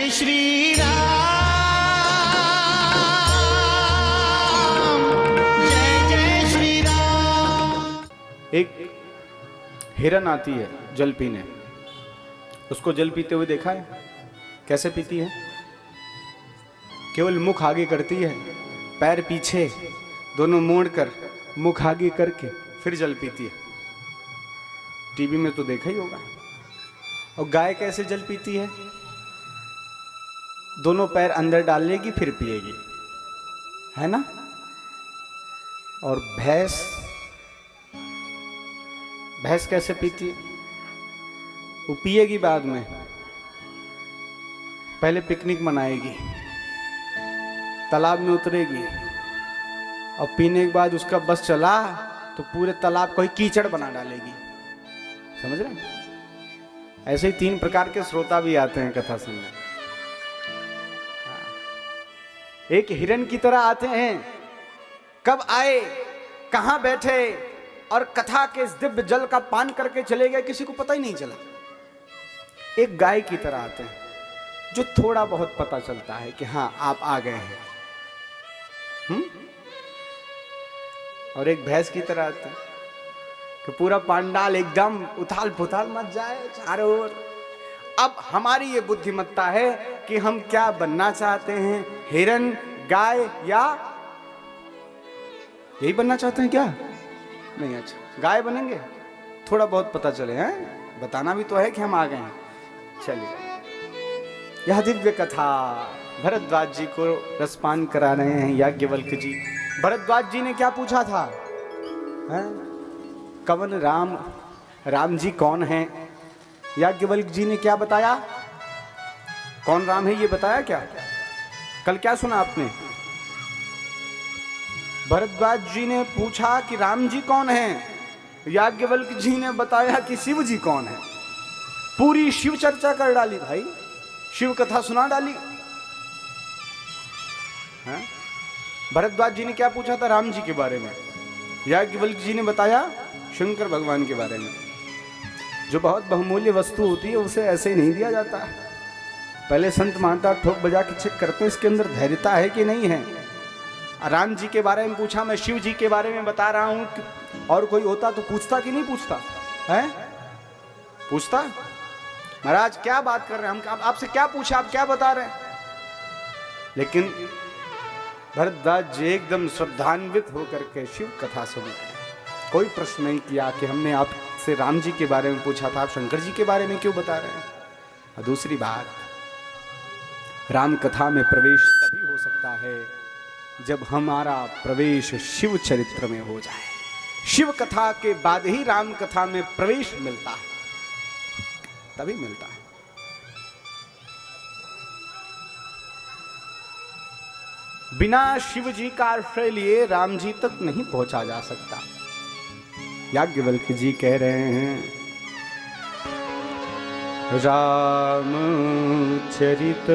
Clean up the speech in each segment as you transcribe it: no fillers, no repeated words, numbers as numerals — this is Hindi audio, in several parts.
जय श्री राम, जय जय श्री राम। एक हिरन आती है जल पीने, उसको जल पीते हुए देखा है? कैसे पीती है? केवल मुख आगे करती है, पैर पीछे, दोनों मोड़कर मुख आगे करके फिर जल पीती है। टीवी में तो देखा ही होगा। और गाय कैसे जल पीती है? दोनों पैर अंदर डाल लेगी फिर पिएगी, है ना? और भैंस कैसे पीती है? वो पिएगी बाद में, पहले पिकनिक मनाएगी, तालाब में उतरेगी और पीने के बाद उसका बस चला तो पूरे तालाब को ही कीचड़ बना डालेगी। समझ रहे हैं? ऐसे ही 3 प्रकार के श्रोता भी आते हैं कथा सुनने। एक हिरन की तरह आते हैं, कब आए, कहां बैठे और कथा के इस दिव्य जल का पान करके चले गए, किसी को पता ही नहीं चला। एक गाय की तरह आते हैं, जो थोड़ा बहुत पता चलता है कि हाँ आप आ गए हैं। और एक भैंस की तरह आते हैं कि पूरा पांडाल एकदम उथाल पुथाल मच जाए चारों ओर। अब हमारी ये बुद्धिमत्ता है कि हम क्या बनना चाहते हैं, हिरन, गाय या यही बनना चाहते हैं क्या? नहीं, अच्छा गाय बनेंगे, थोड़ा बहुत पता चले हैं, बताना भी तो है कि हम आ गए हैं। चलिए, यह दिव्य कथा भरद्वाज जी को रसपान करा रहे हैं याज्ञवल्क्य जी। भरद्वाज जी ने क्या पूछा था? कवन राम जी कौन है? याज्ञवल्क्य जी ने क्या बताया? कौन राम है ये बताया क्या? कल क्या सुना आपने? भरद्वाज जी ने पूछा कि राम जी कौन है, याज्ञवल्क्य जी ने बताया कि शिव जी कौन है। पूरी शिव चर्चा कर डाली भाई, शिव कथा सुना डाली। भरद्वाज जी ने क्या पूछा था? राम जी के बारे में। याज्ञवल्क्य जी ने बताया शंकर भगवान के बारे में। जो बहुत बहुमूल्य वस्तु होती है उसे ऐसे ही नहीं दिया जाता। पहले संत महात्मा ठोक बजा के चेक करते हैं इसके अंदर धैर्यता है कि नहीं है। राम जी के बारे में पूछा, मैं शिव जी के बारे में बता रहा हूं, और कोई होता तो पूछता कि नहीं पूछता है? पूछता। महाराज क्या बात कर रहे हैं, हम आपसे क्या पूछा, आप क्या बता रहे हैं? लेकिन भरद्वाज जी एकदम श्रद्धान्वित होकर के शिव कथा सुन रहे, कोई प्रश्न नहीं किया कि हमने आपसे राम जी के बारे में पूछा था, आप शंकर जी के बारे में क्यों बता रहे हैं? और दूसरी बात, राम कथा में प्रवेश तभी हो सकता है जब हमारा प्रवेश शिव चरित्र में हो जाए। शिव कथा के बाद ही राम कथा में प्रवेश मिलता है, तभी मिलता है। बिना शिव जी का आश्रय लिए राम जी तक नहीं पहुंचा जा सकता। याज्ञवल्क्य जी कह रहे हैं, राम चरित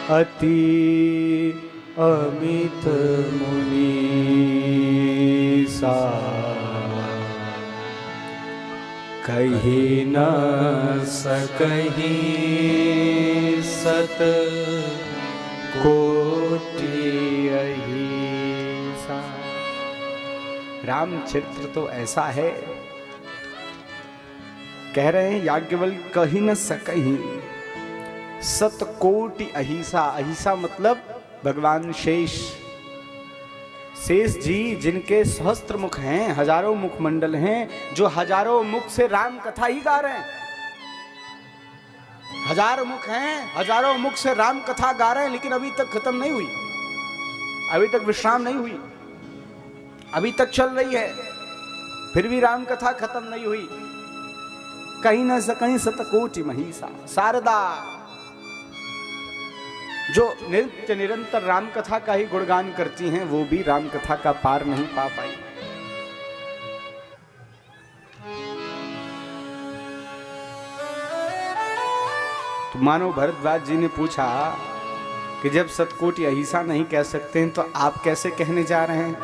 अति अमित मुनीसा, कही न सकही सत कोटि अहिसा। रामचरित्र तो ऐसा है, कह रहे हैं याज्ञवल्क्य, कही न सकही सतकोटि अहिसा। अहिसा मतलब भगवान शेष जी, जिनके सहस्त्र मुख हैं, हजारों मुखमंडल हैं, जो हजारों मुख से राम कथा ही गा रहे हैं। हजारों मुख हैं, हजारों मुख से राम कथा गा रहे हैं, लेकिन अभी तक खत्म नहीं हुई, अभी तक विश्राम नहीं हुई, अभी तक चल रही है, फिर भी राम कथा खत्म नहीं हुई। कहीं न सकहीं सतकोटि महिषा। शारदा जो नित्य निरंतर राम कथा का ही गुणगान करती हैं, वो भी राम कथा का पार नहीं पा पाई। तो मानो भरद्वाज जी ने पूछा कि जब सतकोटि अहिसा नहीं कह सकते हैं तो आप कैसे कहने जा रहे हैं?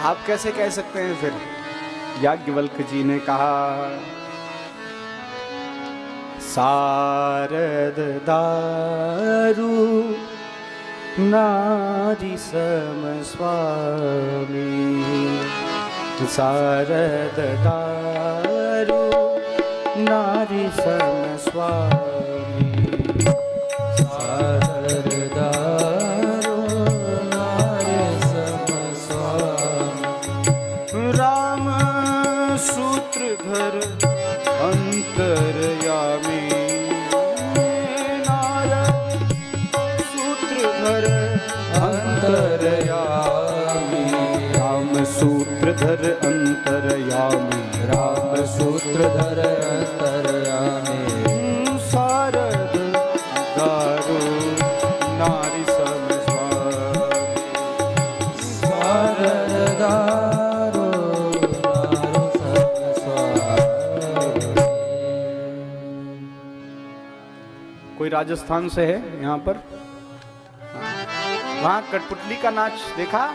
आप कैसे कह सकते हैं फिर? याज्ञवल्क्य जी ने कहा, सारद दारु नारी सम स्वामी, सारद दारु नारी सम स्वामी, सारद दारु नारी सम स्वामी। राम सूत्रधर अंतरयामी, नारद सूत्रधर अंतरयामी, राम सूत्रधर अंतरयामी, राम सूत्रधर अंतरयामी, सारद दारु नारी सम स्वामी, सारद दारु नारी सम स्वामी। कोई राजस्थान से है यहाँ पर? वहाँ कठपुतली का नाच देखा?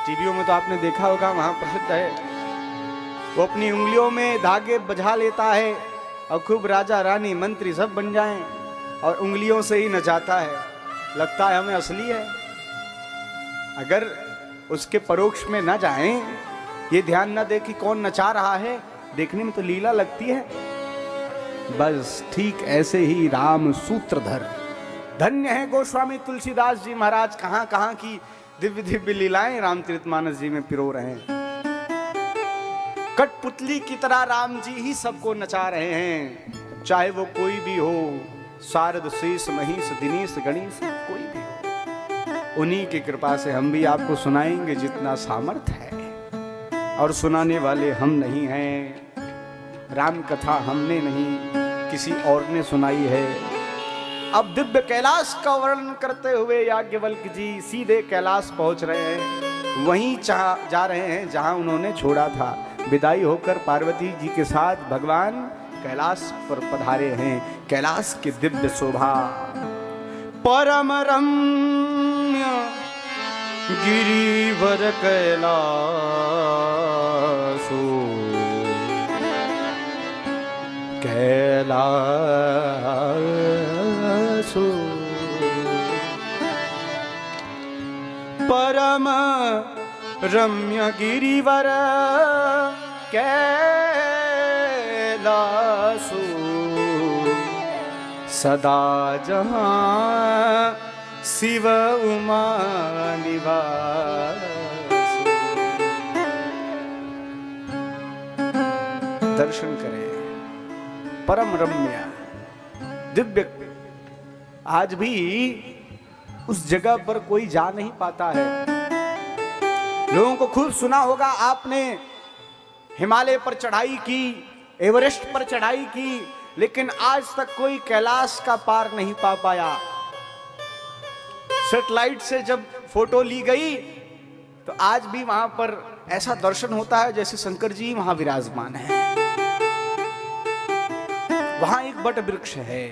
टीवियों में तो आपने देखा होगा, वहाँ प्रसिद्ध है। वो अपनी उंगलियों में धागे बजा लेता है और खूब राजा रानी मंत्री सब बन जाएं और उंगलियों से ही नचाता है, लगता है हमें असली है। अगर उसके परोक्ष में न जाएं, ये ध्यान न दे कि कौन नचा रहा है, देखने में तो लीला लगती है। बस ठीक ऐसे ही राम सूत्रधर। धन्य है गोस्वामी तुलसीदास जी महाराज, कहां कहां की दिव्य दिव्य लीलाएं रामचरितमानस जी में पिरो रहे हैं। कठपुतली की तरह राम जी ही सबको नचा रहे हैं, चाहे वो कोई भी हो, शारद शेष महिष दिनेश गणेश कोई भी हो। उन्हीं की कृपा से हम भी आपको सुनाएंगे जितना सामर्थ्य है, और सुनाने वाले हम नहीं हैं। राम कथा हमने नहीं, किसी और ने सुनाई है। अब दिव्य कैलाश का वर्णन करते हुए याज्ञवल्क्य जी सीधे कैलाश पहुंच रहे हैं, वहीं जा रहे हैं जहां उन्होंने छोड़ा था। विदाई होकर पार्वती जी के साथ भगवान कैलाश पर पधारे हैं। कैलाश की दिव्य शोभा, परम रम्य गिरिवर कैलासो, कैलासो परम रम्य गिरिवर कैलासो, सदा जहां शिव उमा निवास। दर्शन करें, परम रम्य दिव्य। आज भी उस जगह पर कोई जा नहीं पाता है। लोगों को खूब सुना होगा आपने, हिमालय पर चढ़ाई की, एवरेस्ट पर चढ़ाई की, लेकिन आज तक कोई कैलाश का पार नहीं पा पाया। सैटेलाइट से जब फोटो ली गई तो आज भी वहां पर ऐसा दर्शन होता है जैसे शंकर जी वहां विराजमान है। वहां एक बट वृक्ष है,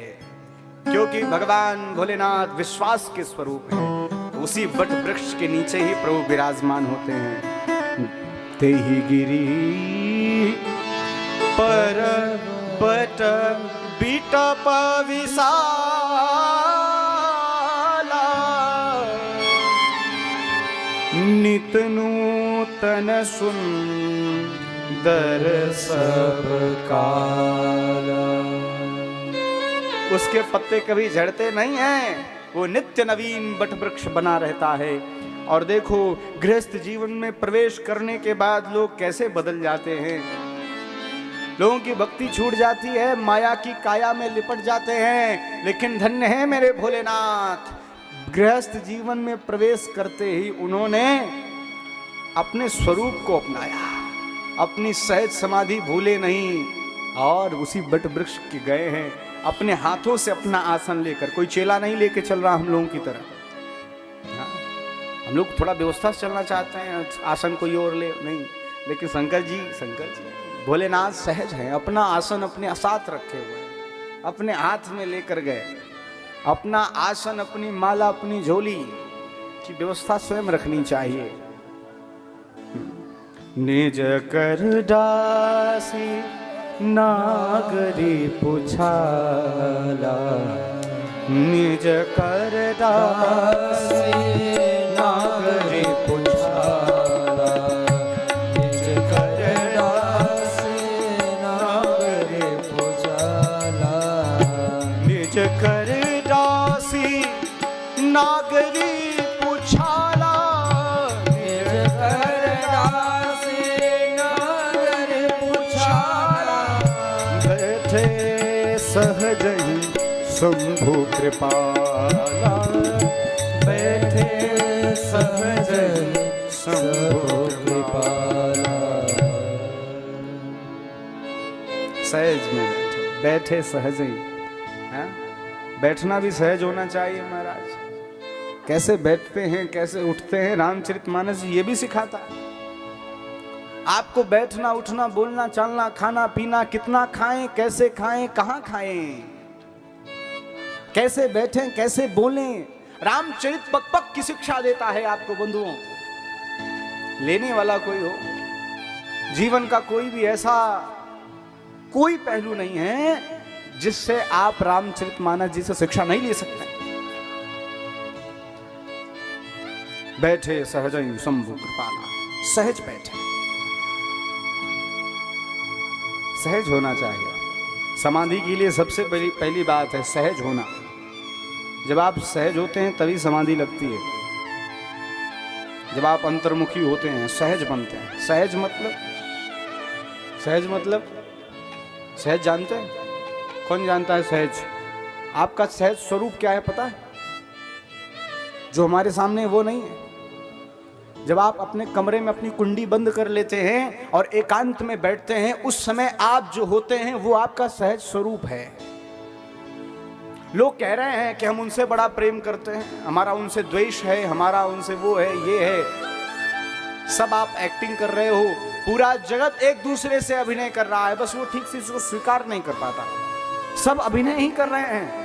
क्योंकि भगवान भोलेनाथ विश्वास के स्वरूप है। उसी बट वृक्ष के नीचे ही प्रभु विराजमान होते हैं। तेहि गिरी पर बट बिटप विशाला, नित नूतन सुंदर सब काला। उसके पत्ते कभी झड़ते नहीं हैं, वो नित्य नवीन बट वृक्ष बना रहता है। और देखो, गृहस्थ जीवन में प्रवेश करने के बाद लोग कैसे बदल जाते हैं। लोगों की भक्ति छूट जाती है, माया की काया में लिपट जाते हैं। लेकिन धन्य है मेरे भोलेनाथ, गृहस्थ जीवन में प्रवेश करते ही उन्होंने अपने स्वरूप को अपनाया, अपनी सहज समाधि भूले नहीं, और उसी बट वृक्ष के गए हैं अपने हाथों से अपना आसन लेकर। कोई चेला नहीं लेके चल रहा हम लोगों की तरह। हम लोग थोड़ा व्यवस्था से चलना चाहते हैं, आसन कोई और ले नहीं, लेकिन शंकर जी भोलेनाथ सहज हैं, अपना आसन अपने साथ रखे हुए, अपने हाथ में लेकर गए। अपना आसन, अपनी माला, अपनी झोली की व्यवस्था स्वयं रखनी चाहिए। निज कर दासी नागरी पुछाला निज कर दासी नागरी पुछाला निज कर दासी नागरी पुछाला निज कर दासी नागरी पुछाला निज कर दासी नागरी पुछाला बैठे सहज ही शंभु कृपाला बैठे सहज शंभु कृपाला सहज में बैठे सहज ही है? बैठना भी सहज होना चाहिए महाराज। कैसे बैठते हैं कैसे उठते हैं रामचरितमानस ये भी सिखाता है आपको। बैठना उठना बोलना चलना खाना पीना कितना खाएं कैसे खाएं कहां खाएं कैसे बैठें कैसे बोलें रामचरित पक की शिक्षा देता है आपको बंधुओं। लेने वाला कोई हो जीवन का कोई भी ऐसा कोई पहलू नहीं है जिससे आप रामचरितमानस जी से शिक्षा नहीं ले सकते। बैठे सहज शंभु कृपाला सहज बैठे सहज होना चाहिए। समाधि के लिए सबसे पहली बात है सहज होना। जब आप सहज होते हैं तभी समाधि लगती है। जब आप अंतर्मुखी होते हैं सहज बनते हैं। सहज मतलब सहज जानते हैं कौन जानता है सहज? आपका सहज स्वरूप क्या है पता है? जो हमारे सामने वो नहीं है। जब आप अपने कमरे में अपनी कुंडी बंद कर लेते हैं और एकांत में बैठते हैं उस समय आप जो होते हैं वो आपका सहज स्वरूप है। लोग कह रहे हैं कि हम उनसे बड़ा प्रेम करते हैं, हमारा उनसे द्वेष है, हमारा उनसे वो है ये है। सब आप एक्टिंग कर रहे हो। पूरा जगत एक दूसरे से अभिनय कर रहा है, बस वो ठीक से इसको स्वीकार नहीं कर पाता। सब अभिनय ही कर रहे हैं।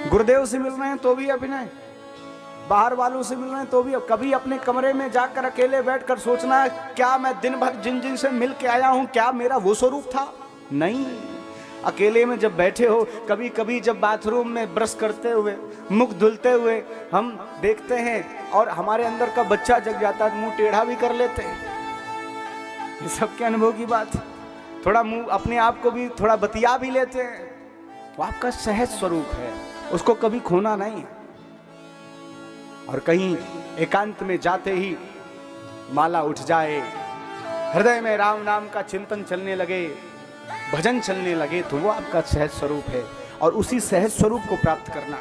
गुरुदेव से मिल रहे हैं तो भी अभिनय, बाहर वालों से मिल रहे हैं तो भी। कभी अपने कमरे में जाकर अकेले बैठकर सोचना है क्या मैं दिन भर जिन जिन से मिल के आया हूं क्या मेरा वो स्वरूप था? नहीं। अकेले में जब बैठे हो कभी कभी जब बाथरूम में ब्रश करते हुए मुख धुलते हुए हम देखते हैं और हमारे अंदर का बच्चा जग जाता है, मुंह टेढ़ा भी कर लेते हैं। ये सबके अनुभव की बात है। थोड़ा मुंह अपने आप को भी थोड़ा बतिया भी लेते हैं। वो आपका सहज स्वरूप है, उसको कभी खोना नहीं। और कहीं एकांत में जाते ही माला उठ जाए, हृदय में राम नाम का चिंतन चलने लगे, भजन चलने लगे, तो वो आपका सहज स्वरूप है। और उसी सहज स्वरूप को प्राप्त करना।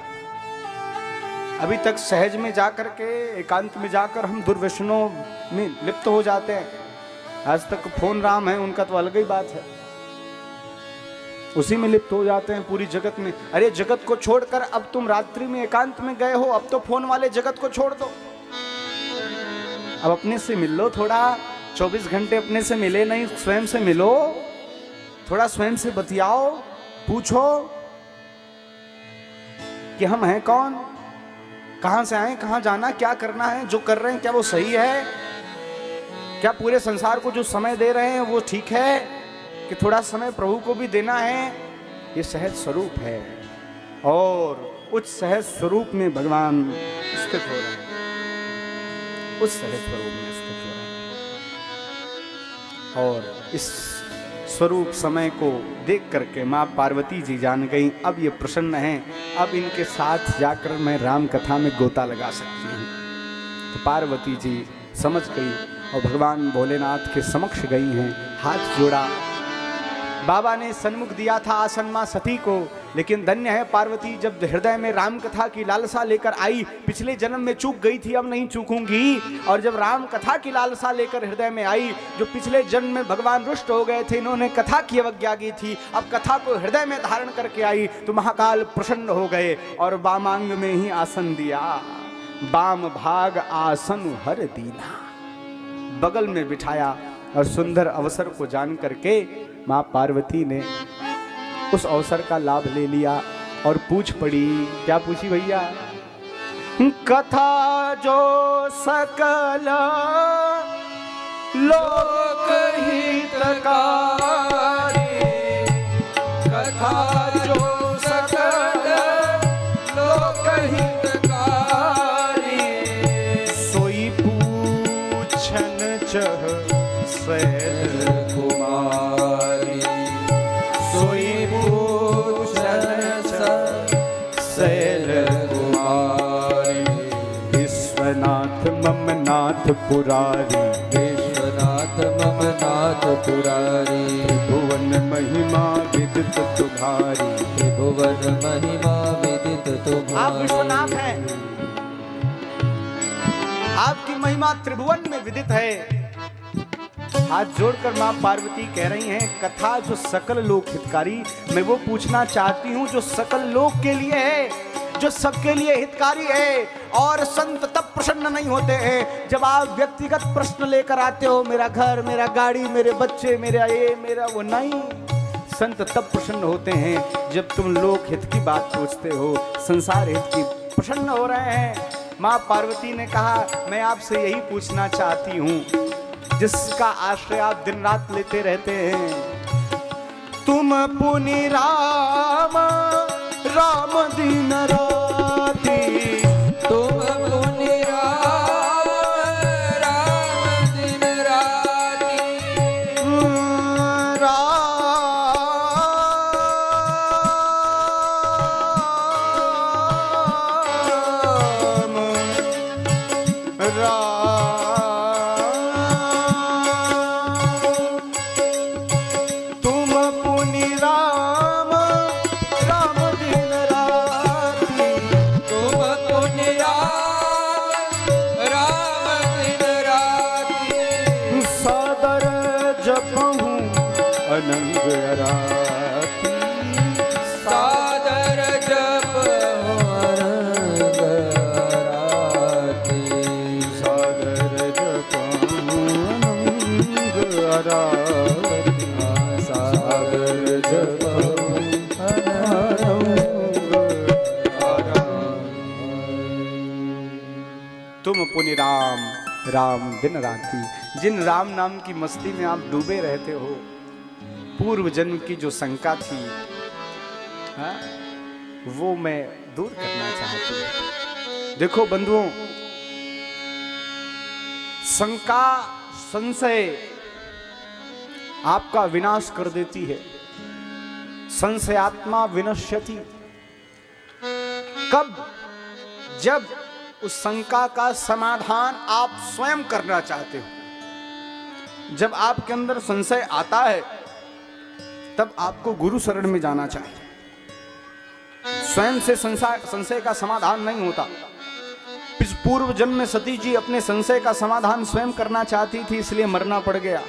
अभी तक सहज में जाकर के एकांत में जाकर हम दुर्व्यसनों में लिप्त हो जाते हैं। आज तक फोन राम है उनका तो अलग ही बात है, उसी में लिप्त हो जाते हैं पूरी जगत में। अरे जगत को छोड़कर अब तुम रात्रि में एकांत में गए हो, अब तो फोन वाले जगत को छोड़ दो, अब अपने से मिल लो थोड़ा। 24 घंटे अपने से मिले नहीं, स्वयं से मिलो, थोड़ा स्वयं से बतियाओ, पूछो कि हम हैं कौन, कहां से आए, कहां जाना, क्या करना है, जो कर रहे हैं क्या वो सही है, क्या पूरे संसार को जो समय दे रहे हैं वो ठीक है, कि थोड़ा समय प्रभु को भी देना है। ये सहज स्वरूप है और उस सहज स्वरूप में भगवान स्थित हो रहे हैं, उस सहज स्वरूप में स्थित हो रहे हैं। और इस स्वरूप समय को देख करके माँ पार्वती जी जान गई अब ये प्रसन्न हैं, अब इनके साथ जाकर मैं राम कथा में गोता लगा सकती हूँ। तो पार्वती जी समझ गई और भगवान भोलेनाथ के समक्ष गई हैं, हाथ जोड़ा। बाबा ने सन्मुख दिया था आसन मां सती को, लेकिन धन्य है पार्वती जब हृदय में राम कथा की लालसा लेकर आई। पिछले जन्म में चूक गई थी, अब नहीं चूकूंगी। और जब राम कथा की लालसा लेकर हृदय में आई, जो पिछले जन्म में भगवान रुष्ट हो गए थे, इन्होंने कथा की अवज्ञा की थी, अब कथा को हृदय में धारण करके आई तो महाकाल प्रसन्न हो गए और वामांग में ही आसन दिया। वाम भाग आसन हर दीना, बगल में बिठाया और सुंदर अवसर को जान करके माँ पार्वती ने उस अवसर का लाभ ले लिया और पूछ पड़ी। क्या पूछी भैया? कथा जो सकल लोक हितकारी कथा जो सकल लोक हितकारी सोई पूछन चह सैल कुमारी सोई पूछन चह सैल कुमारी विश्वनाथ मम नाथ पुरारी विश्वनाथ मम नाथ पुरारी भुवन महिमा विदित तुम्हारी त्रिभुवन महिमा विदित आप तुम्हारी। विश्वनाथ हैं, आपकी महिमा त्रिभुवन में विदित है। हाथ जोड़कर मां पार्वती कह रही हैं, कथा जो सकल लोक हितकारी, मैं वो पूछना चाहती हूँ जो सकल लोक के लिए है, जो सबके लिए हितकारी है। और संत तब प्रसन्न नहीं होते हैं जब आप व्यक्तिगत प्रश्न लेकर आते हो, मेरा घर, मेरा गाड़ी, मेरे बच्चे, मेरा ये, मेरा वो। नहीं, संत तब प्रसन्न होते हैं जब तुम लोक हित की बात पूछते हो, संसार हित की। प्रसन्न हो रहे हैं। माँ पार्वती ने कहा, मैं आपसे यही पूछना चाहती हूँ जिसका आश्रय आप दिन रात लेते रहते हैं। तुम पुनि राम राम दिन राती, तुम पुनि राम राम दिन राती राम राम तुम पुनि राम राम दिन राती तुम पुनि राम राम दिन राती सादर जपहूँ अनंग राती सादर जप अरंग राती सादर जपहूँ अनंग राती सादर जप तुम पुनि राम राम दिन राती। जिन राम नाम की मस्ती में आप डूबे रहते हो, पूर्व जन्म की जो शंका थी, हाँ, वो मैं दूर करना चाहती हूँ। देखो बंधुओं, शंका, संशय आपका विनाश कर देती है। संशयात्मा विनश्यति। कब? जब उस शंका का समाधान आप स्वयं करना चाहते हो। जब आपके अंदर संशय आता है तब आपको गुरु शरण में जाना चाहिए। स्वयं से संशय का समाधान नहीं होता। इस पूर्व जन्म में सती जी अपने संशय का समाधान स्वयं करना चाहती थी, इसलिए मरना पड़ गया।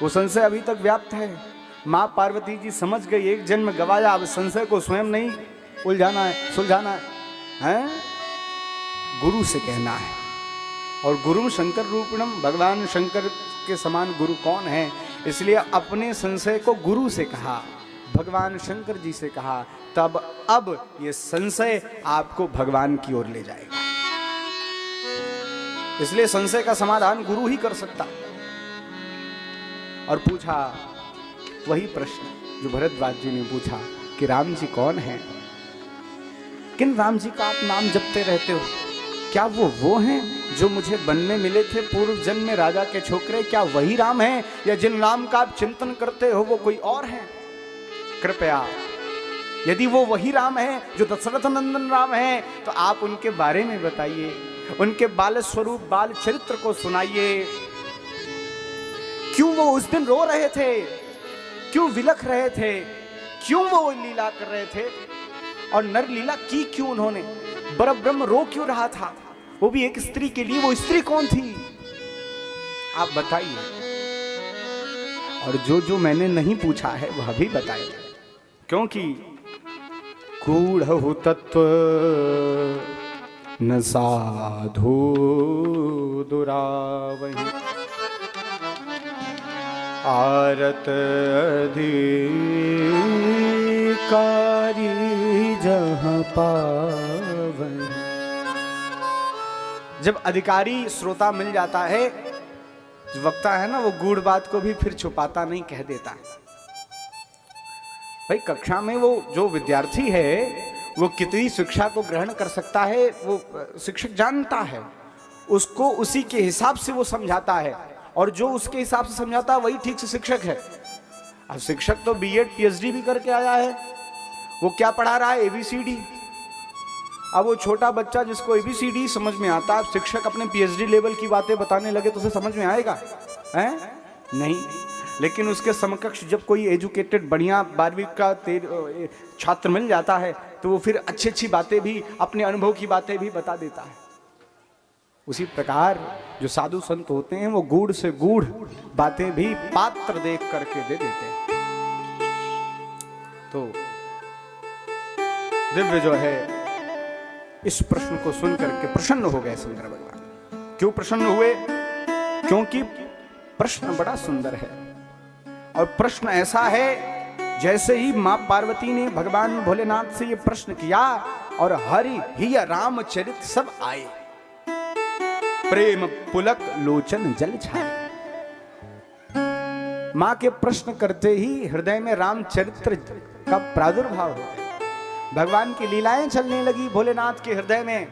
वो संशय अभी तक व्याप्त है। माँ पार्वती जी समझ गई, एक जन्म गवाया, अब संशय को स्वयं नहीं उलझाना है, सुलझाना है, गुरु से कहना है। और गुरु शंकर रूपिणम, भगवान शंकर के समान गुरु कौन है? इसलिए अपने संशय को गुरु से कहा, भगवान शंकर जी से कहा, तब अब ये संशय आपको भगवान की ओर ले जाएगा। इसलिए संशय का समाधान गुरु ही कर सकता। और पूछा वही प्रश्न जो भरद्वाज जी ने पूछा कि राम जी कौन हैं? किन राम जी का आप नाम जपते रहते हो? क्या वो हैं जो मुझे वन में मिले थे पूर्व जन्म में राजा के छोकरे? क्या वही राम हैं, या जिन राम का आप चिंतन करते हो वो कोई और हैं? कृपया, यदि वो वही राम हैं जो दशरथ नंदन राम हैं, तो आप उनके बारे में बताइए, उनके बाल स्वरूप, बाल चरित्र को सुनाइए। क्यों वो उस दिन रो रहे थे? क्यों विलख रहे थे? क्यों वो लीला कर रहे थे? और नर लीला की क्यों उन्होंने? परब्रह्म रो क्यों रहा था, वो भी एक स्त्री के लिए? वो स्त्री कौन थी? आप बताइए। और जो जो मैंने नहीं पूछा है वह भी बताइए, क्योंकि गूढ़ तत्व न साधु दुरावहि आरत अधिकारी जहाँ पावनि। जब अधिकारी श्रोता मिल जाता है जो वक्ता है ना वो गूढ़ बात को भी फिर छुपाता नहीं, कह देता है। भाई कक्षा में वो जो विद्यार्थी है वो कितनी शिक्षा को ग्रहण कर सकता है वो शिक्षक जानता है, उसको उसी के हिसाब से वो समझाता है, और जो उसके हिसाब से समझाता है वही ठीक से शिक्षक है। अब शिक्षक तो बीएड पीएचडी भी करके आया है, वो क्या पढ़ा रहा है, एबीसीडी। अब वो छोटा बच्चा जिसको एबीसीडी समझ में आता है, शिक्षक अपने पीएचडी लेवल की बातें बताने लगे तो उसे समझ में आएगा? हैं? नहीं। लेकिन उसके समकक्ष जब कोई एजुकेटेड बढ़िया 12वीं का छात्र मिल जाता है तो वो फिर अच्छी अच्छी बातें भी, अपने अनुभव की बातें भी बता देता है। उसी प्रकार जो साधु संत होते हैं वो गूढ़ से गूढ़ बातें भी पात्र देख करके दे देते हैं। तो दिव्य जो है इस प्रश्न को सुन करके प्रसन्न हो गए शंकर भगवान। क्यों प्रसन्न हुए? क्योंकि प्रश्न बड़ा सुंदर है, और प्रश्न ऐसा है जैसे ही मां पार्वती ने भगवान भोलेनाथ से ये प्रश्न किया और हरि ही रामचरित सब आए, प्रेम पुलक लोचन जल छाए। मां के प्रश्न करते ही हृदय में रामचरित्र का प्रादुर्भाव हो गया, भगवान की लीलाएं चलने लगी भोलेनाथ के हृदय में।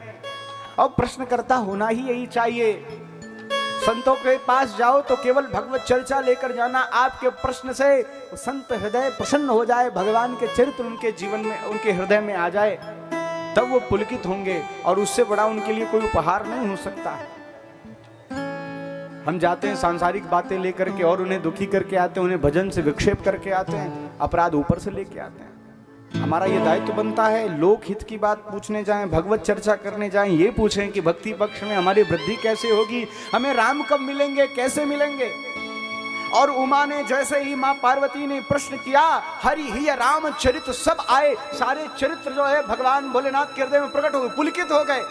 अब प्रश्न करता होना ही यही चाहिए। संतों के पास जाओ तो केवल भगवत चर्चा लेकर जाना, आपके प्रश्न से संत हृदय प्रसन्न हो जाए, भगवान के चरित्र उनके जीवन में, उनके हृदय में आ जाए, तब वो पुलकित होंगे, और उससे बड़ा उनके लिए कोई उपहार नहीं हो सकता है। हम जाते हैं सांसारिक बातें लेकर के और उन्हें दुखी करके आते हैं, उन्हें भजन से विक्षेप करके आते हैं, अपराध ऊपर से लेके आते हैं। हमारा ये दायित्व बनता है, लोक हित की बात पूछने जाएं, भगवत चर्चा करने जाएं, ये पूछें कि भक्ति पक्ष में हमारी वृद्धि कैसे होगी, हमें राम कब मिलेंगे, कैसे मिलेंगे। और उमा ने जैसे ही मां पार्वती ने प्रश्न किया, हरि ही रामचरित सब आए, सारे चरित्र जो है भगवान भोलेनाथ के हृदय में प्रकट हो गए, पुलकित हो गए,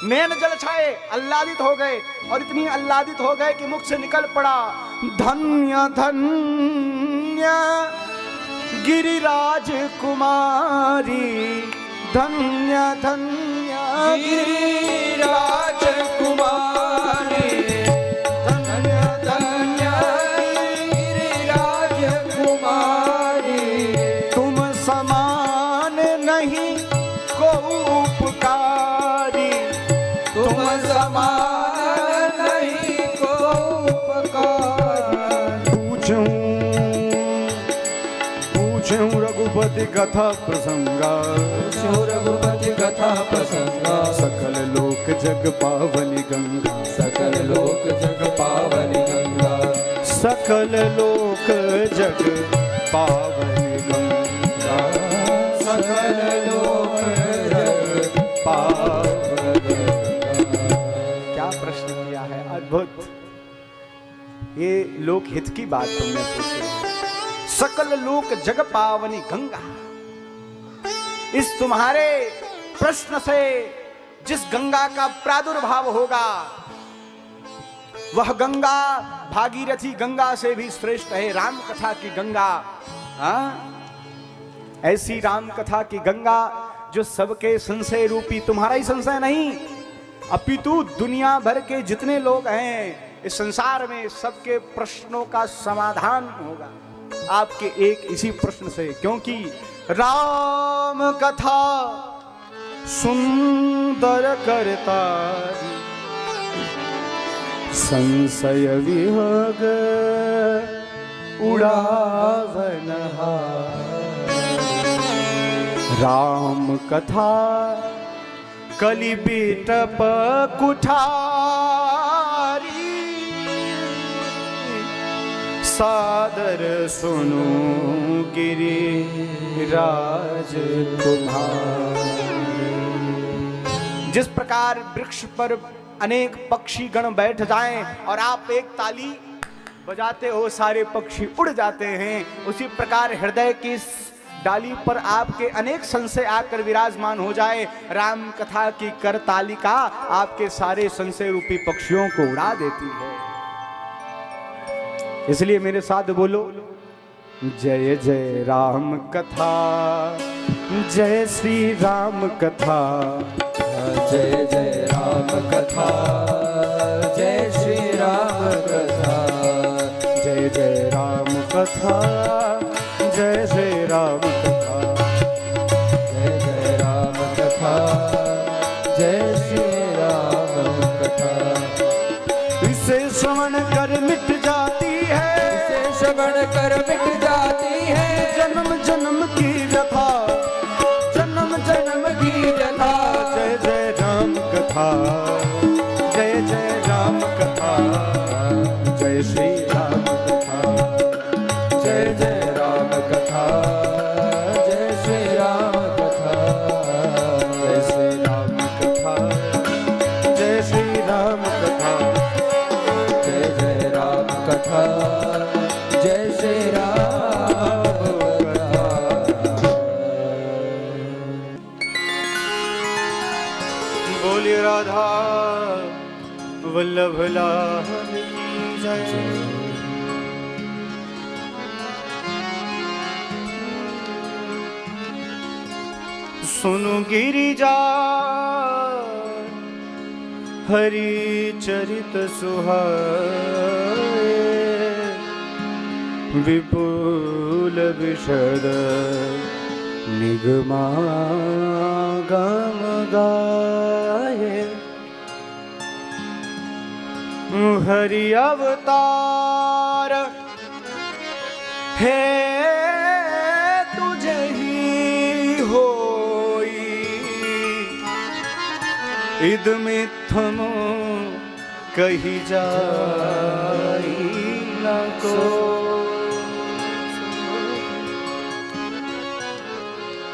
नैन जल छाए, आह्लादित हो गए, और इतनी आह्लादित हो गए कि मुख से निकल पड़ा, धन्य धन्य गिरिराज कुमारी, धन्य धन्य गिरिराज कुमारी, धन्य धन्य गिरिराज कुमारी, तुम समान नहीं को उपकारी, तुम समान नहीं को उपकारी। पूछूं रघुपति कथा प्रसंगा, रघुपति कथा प्रसंगा, सकल लोक जग पावनी गंगा, सकल लोक जग पावनी गंगा, सकल लोक जग पावनी गंगा, सकल लोक जग पावनी गंगा। क्या प्रश्न किया है, अद्भुत। ये लोक हित की बात तुमने पूछी। सकल लोक जग पावनी गंगा, इस तुम्हारे प्रश्न से जिस गंगा का प्रादुर्भाव होगा वह गंगा भागीरथी गंगा से भी श्रेष्ठ है, राम कथा की गंगा। ऐसी राम कथा की गंगा जो सबके संशय रूपी, तुम्हारा ही संशय नहीं अपितु दुनिया भर के जितने लोग हैं इस संसार में सबके प्रश्नों का समाधान होगा आपके एक इसी प्रश्न से। क्योंकि राम कथा सुंदर करता संशय विहग उड़ावन, राम कथा कलि बिटप कुठारी, सादर सुनो गिरिराज कुमार। जिस प्रकार वृक्ष पर अनेक पक्षी गण बैठ जाएं और आप एक ताली बजाते हो सारे पक्षी उड़ जाते हैं, उसी प्रकार हृदय की डाली पर आपके अनेक संशय आकर विराजमान हो जाए, राम कथा की करतालिका आपके सारे संशय रूपी पक्षियों को उड़ा देती है। इसलिए मेरे साथ बोलो, जय जय राम कथा, जय श्री राम कथा, जय जय राम कथा, जय श्री राम कथा, राम कथा। जय जय राम कथा, जय श्री राम कथा। इसे श्रवण कर मिट जाती है, इसे श्रवण कर मिट जाती है जन्म जन्म की व्यथा, जन्म जन्म की व्यथा। जय जय राम कथा, जय जय राम कथा, जय श्री राम कथा। जय जय राम कथा, जय श्री राम कथा। जय श्री राम कथा, जय श्री राम कथा। जय जय राम कथा, जय श्री राम कथा। बोलिए राधा वल्लभ लाल की जय। सुनु गिरिजा हरि चरित सुहाए, विपुल विशद निगमागम गाये। हरि अवतार है तुझे ही होई, इद मिथ्यमो कही जाई न को।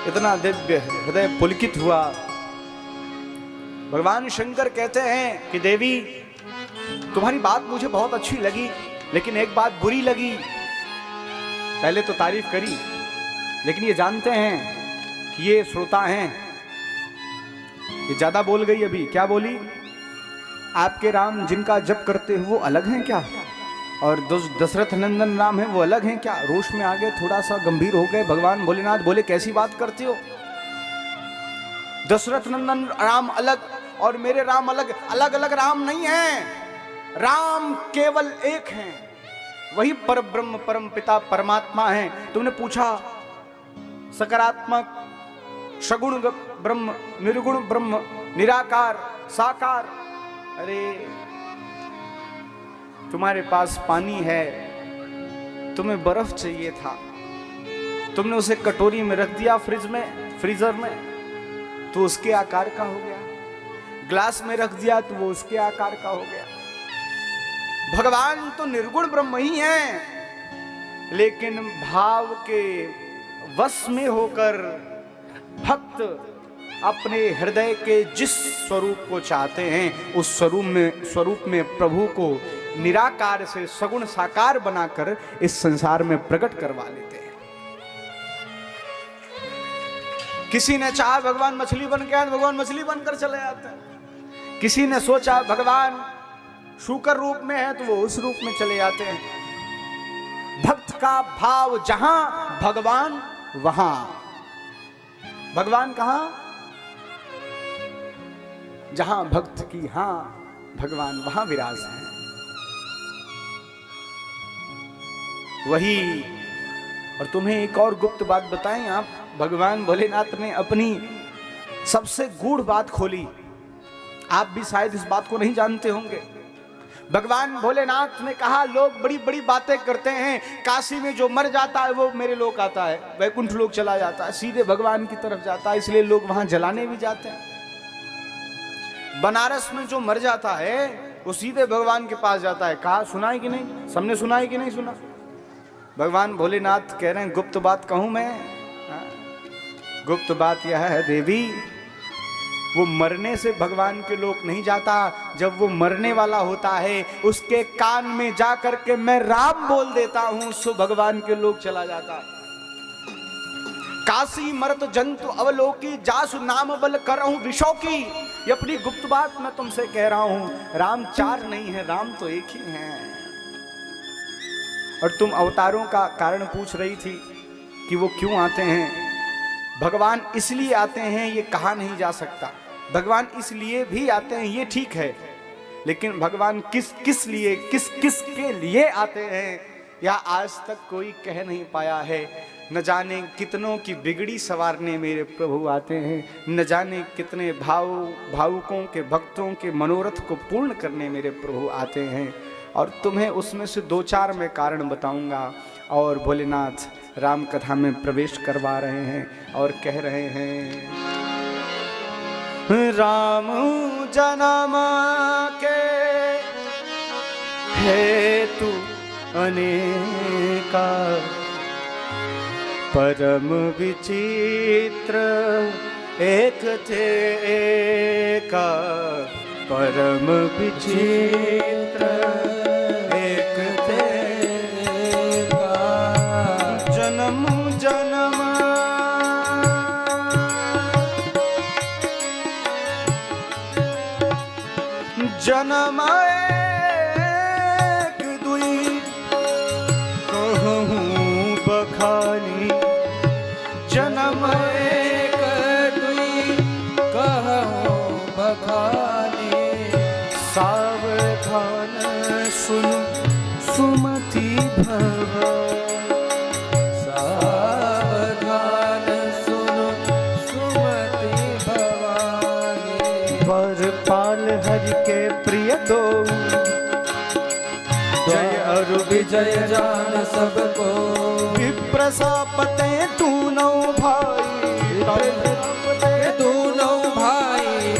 इतना दिव्य हृदय पुलकित हुआ। भगवान शंकर कहते हैं कि देवी तुम्हारी बात मुझे बहुत अच्छी लगी, लेकिन एक बात बुरी लगी। पहले तो तारीफ करी, लेकिन ये जानते हैं कि ये श्रोता हैं, ये ज्यादा बोल गई। अभी क्या बोली? आपके राम जिनका जप करते हो वो अलग हैं क्या, और दशरथ नंदन राम है वो अलग हैं क्या? रोष में आगे थोड़ा सा गंभीर हो गए भगवान भोलेनाथ। बोले कैसी बात करते हो, दशरथ नंदन राम अलग और मेरे राम अलग? अलग अलग राम नहीं है, राम केवल एक हैं, वही पर ब्रह्म परम पिता परमात्मा है। तुमने पूछा सकारात्मक सगुण ब्रह्म, निर्गुण ब्रह्म, निराकार साकार। अरे तुम्हारे पास पानी है, तुम्हें बर्फ चाहिए था, तुमने उसे कटोरी में रख दिया फ्रीजर में, तो उसके आकार का हो गया। ग्लास में रख दिया तो वो उसके आकार का हो गया। भगवान तो निर्गुण ब्रह्म ही हैं, लेकिन भाव के वश में होकर भक्त अपने हृदय के जिस स्वरूप को चाहते हैं उस स्वरूप में प्रभु को निराकार से सगुण साकार बनाकर इस संसार में प्रकट करवा लेते हैं। किसी ने चाहा भगवान मछली बन के आए, भगवान मछली बनकर चले जाते हैं। किसी ने सोचा भगवान शूकर रूप में है, तो वो उस रूप में चले जाते हैं। भक्त का भाव जहां, भगवान वहां। भगवान कहां? जहां भक्त की हां, भगवान वहां विराज है। वही। और तुम्हें एक और गुप्त बात बताएं, आप भगवान भोलेनाथ ने अपनी सबसे गूढ़ बात खोली। आप भी शायद इस बात को नहीं जानते होंगे। भगवान भोलेनाथ ने कहा लोग बड़ी बड़ी बातें करते हैं, काशी में जो मर जाता है वो मेरे लोक आता है, वैकुंठ लोक चला जाता है, सीधे भगवान की तरफ जाता है, इसलिए लोग वहां जलाने भी जाते हैं। बनारस में जो मर जाता है वो सीधे भगवान के पास जाता है। कहा सुना है कि नहीं, सबने सुना है कि नहीं सुना? भगवान भोलेनाथ कह रहे हैं गुप्त बात कहूं मैं? गुप्त बात यह है देवी, वो मरने से भगवान के लोक नहीं जाता। जब वो मरने वाला होता है उसके कान में जा करके मैं राम बोल देता हूं, सो भगवान के लोक चला जाता है। काशी मरत जंतु अवलोकी, जासु नाम बल करहूं विषो की। ये अपनी गुप्त बात मैं तुमसे कह रहा हूं। राम चार नहीं है, राम तो एक ही है। और तुम अवतारों का कारण पूछ रही थी कि वो क्यों आते हैं। भगवान इसलिए आते हैं ये कहा नहीं जा सकता। भगवान इसलिए भी आते हैं ये ठीक है, लेकिन भगवान किस लिए, किस के लिए आते हैं यह आज तक कोई कह नहीं पाया है। न जाने कितनों की बिगड़ी सवारने मेरे प्रभु आते हैं, न जाने कितने भावुकों के भक्तों के मनोरथ को पूर्ण करने मेरे प्रभु आते हैं। और तुम्हें उसमें से 2-4 मैं कारण बताऊंगा। और भोलेनाथ राम कथा में प्रवेश करवा रहे हैं और कह रहे हैं, राम जन्म के हेतु अनेका, परम विचित्र एक थे एका, परम विचित्र एक थे एका, जन्म जन्म जन्म एक दुई कहूँ बखानी, जन्म एक दुई कहूँ बखानी, सावधान सुन सुमति भव, सावधान सुनो सुमति भवानी, वरपाल हरि के प्रिय दो, जय अरु विजय जान सबको, विप्रसापते तू नौ भाई, दोनों भाई,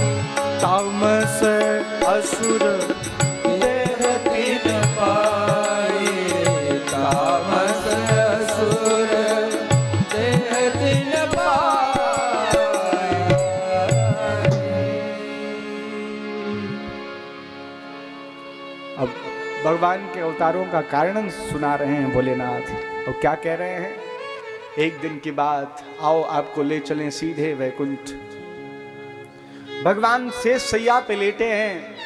तामस असुर देह तीन पाए, तामस असुर देह तीन पाए। अब भगवान के अवतारों का कारण सुना रहे हैं भोलेनाथ। और क्या कह रहे हैं, एक दिन की बात, आओ आपको ले चलें सीधे वैकुंठ। भगवान से सैया पे लेटे हैं,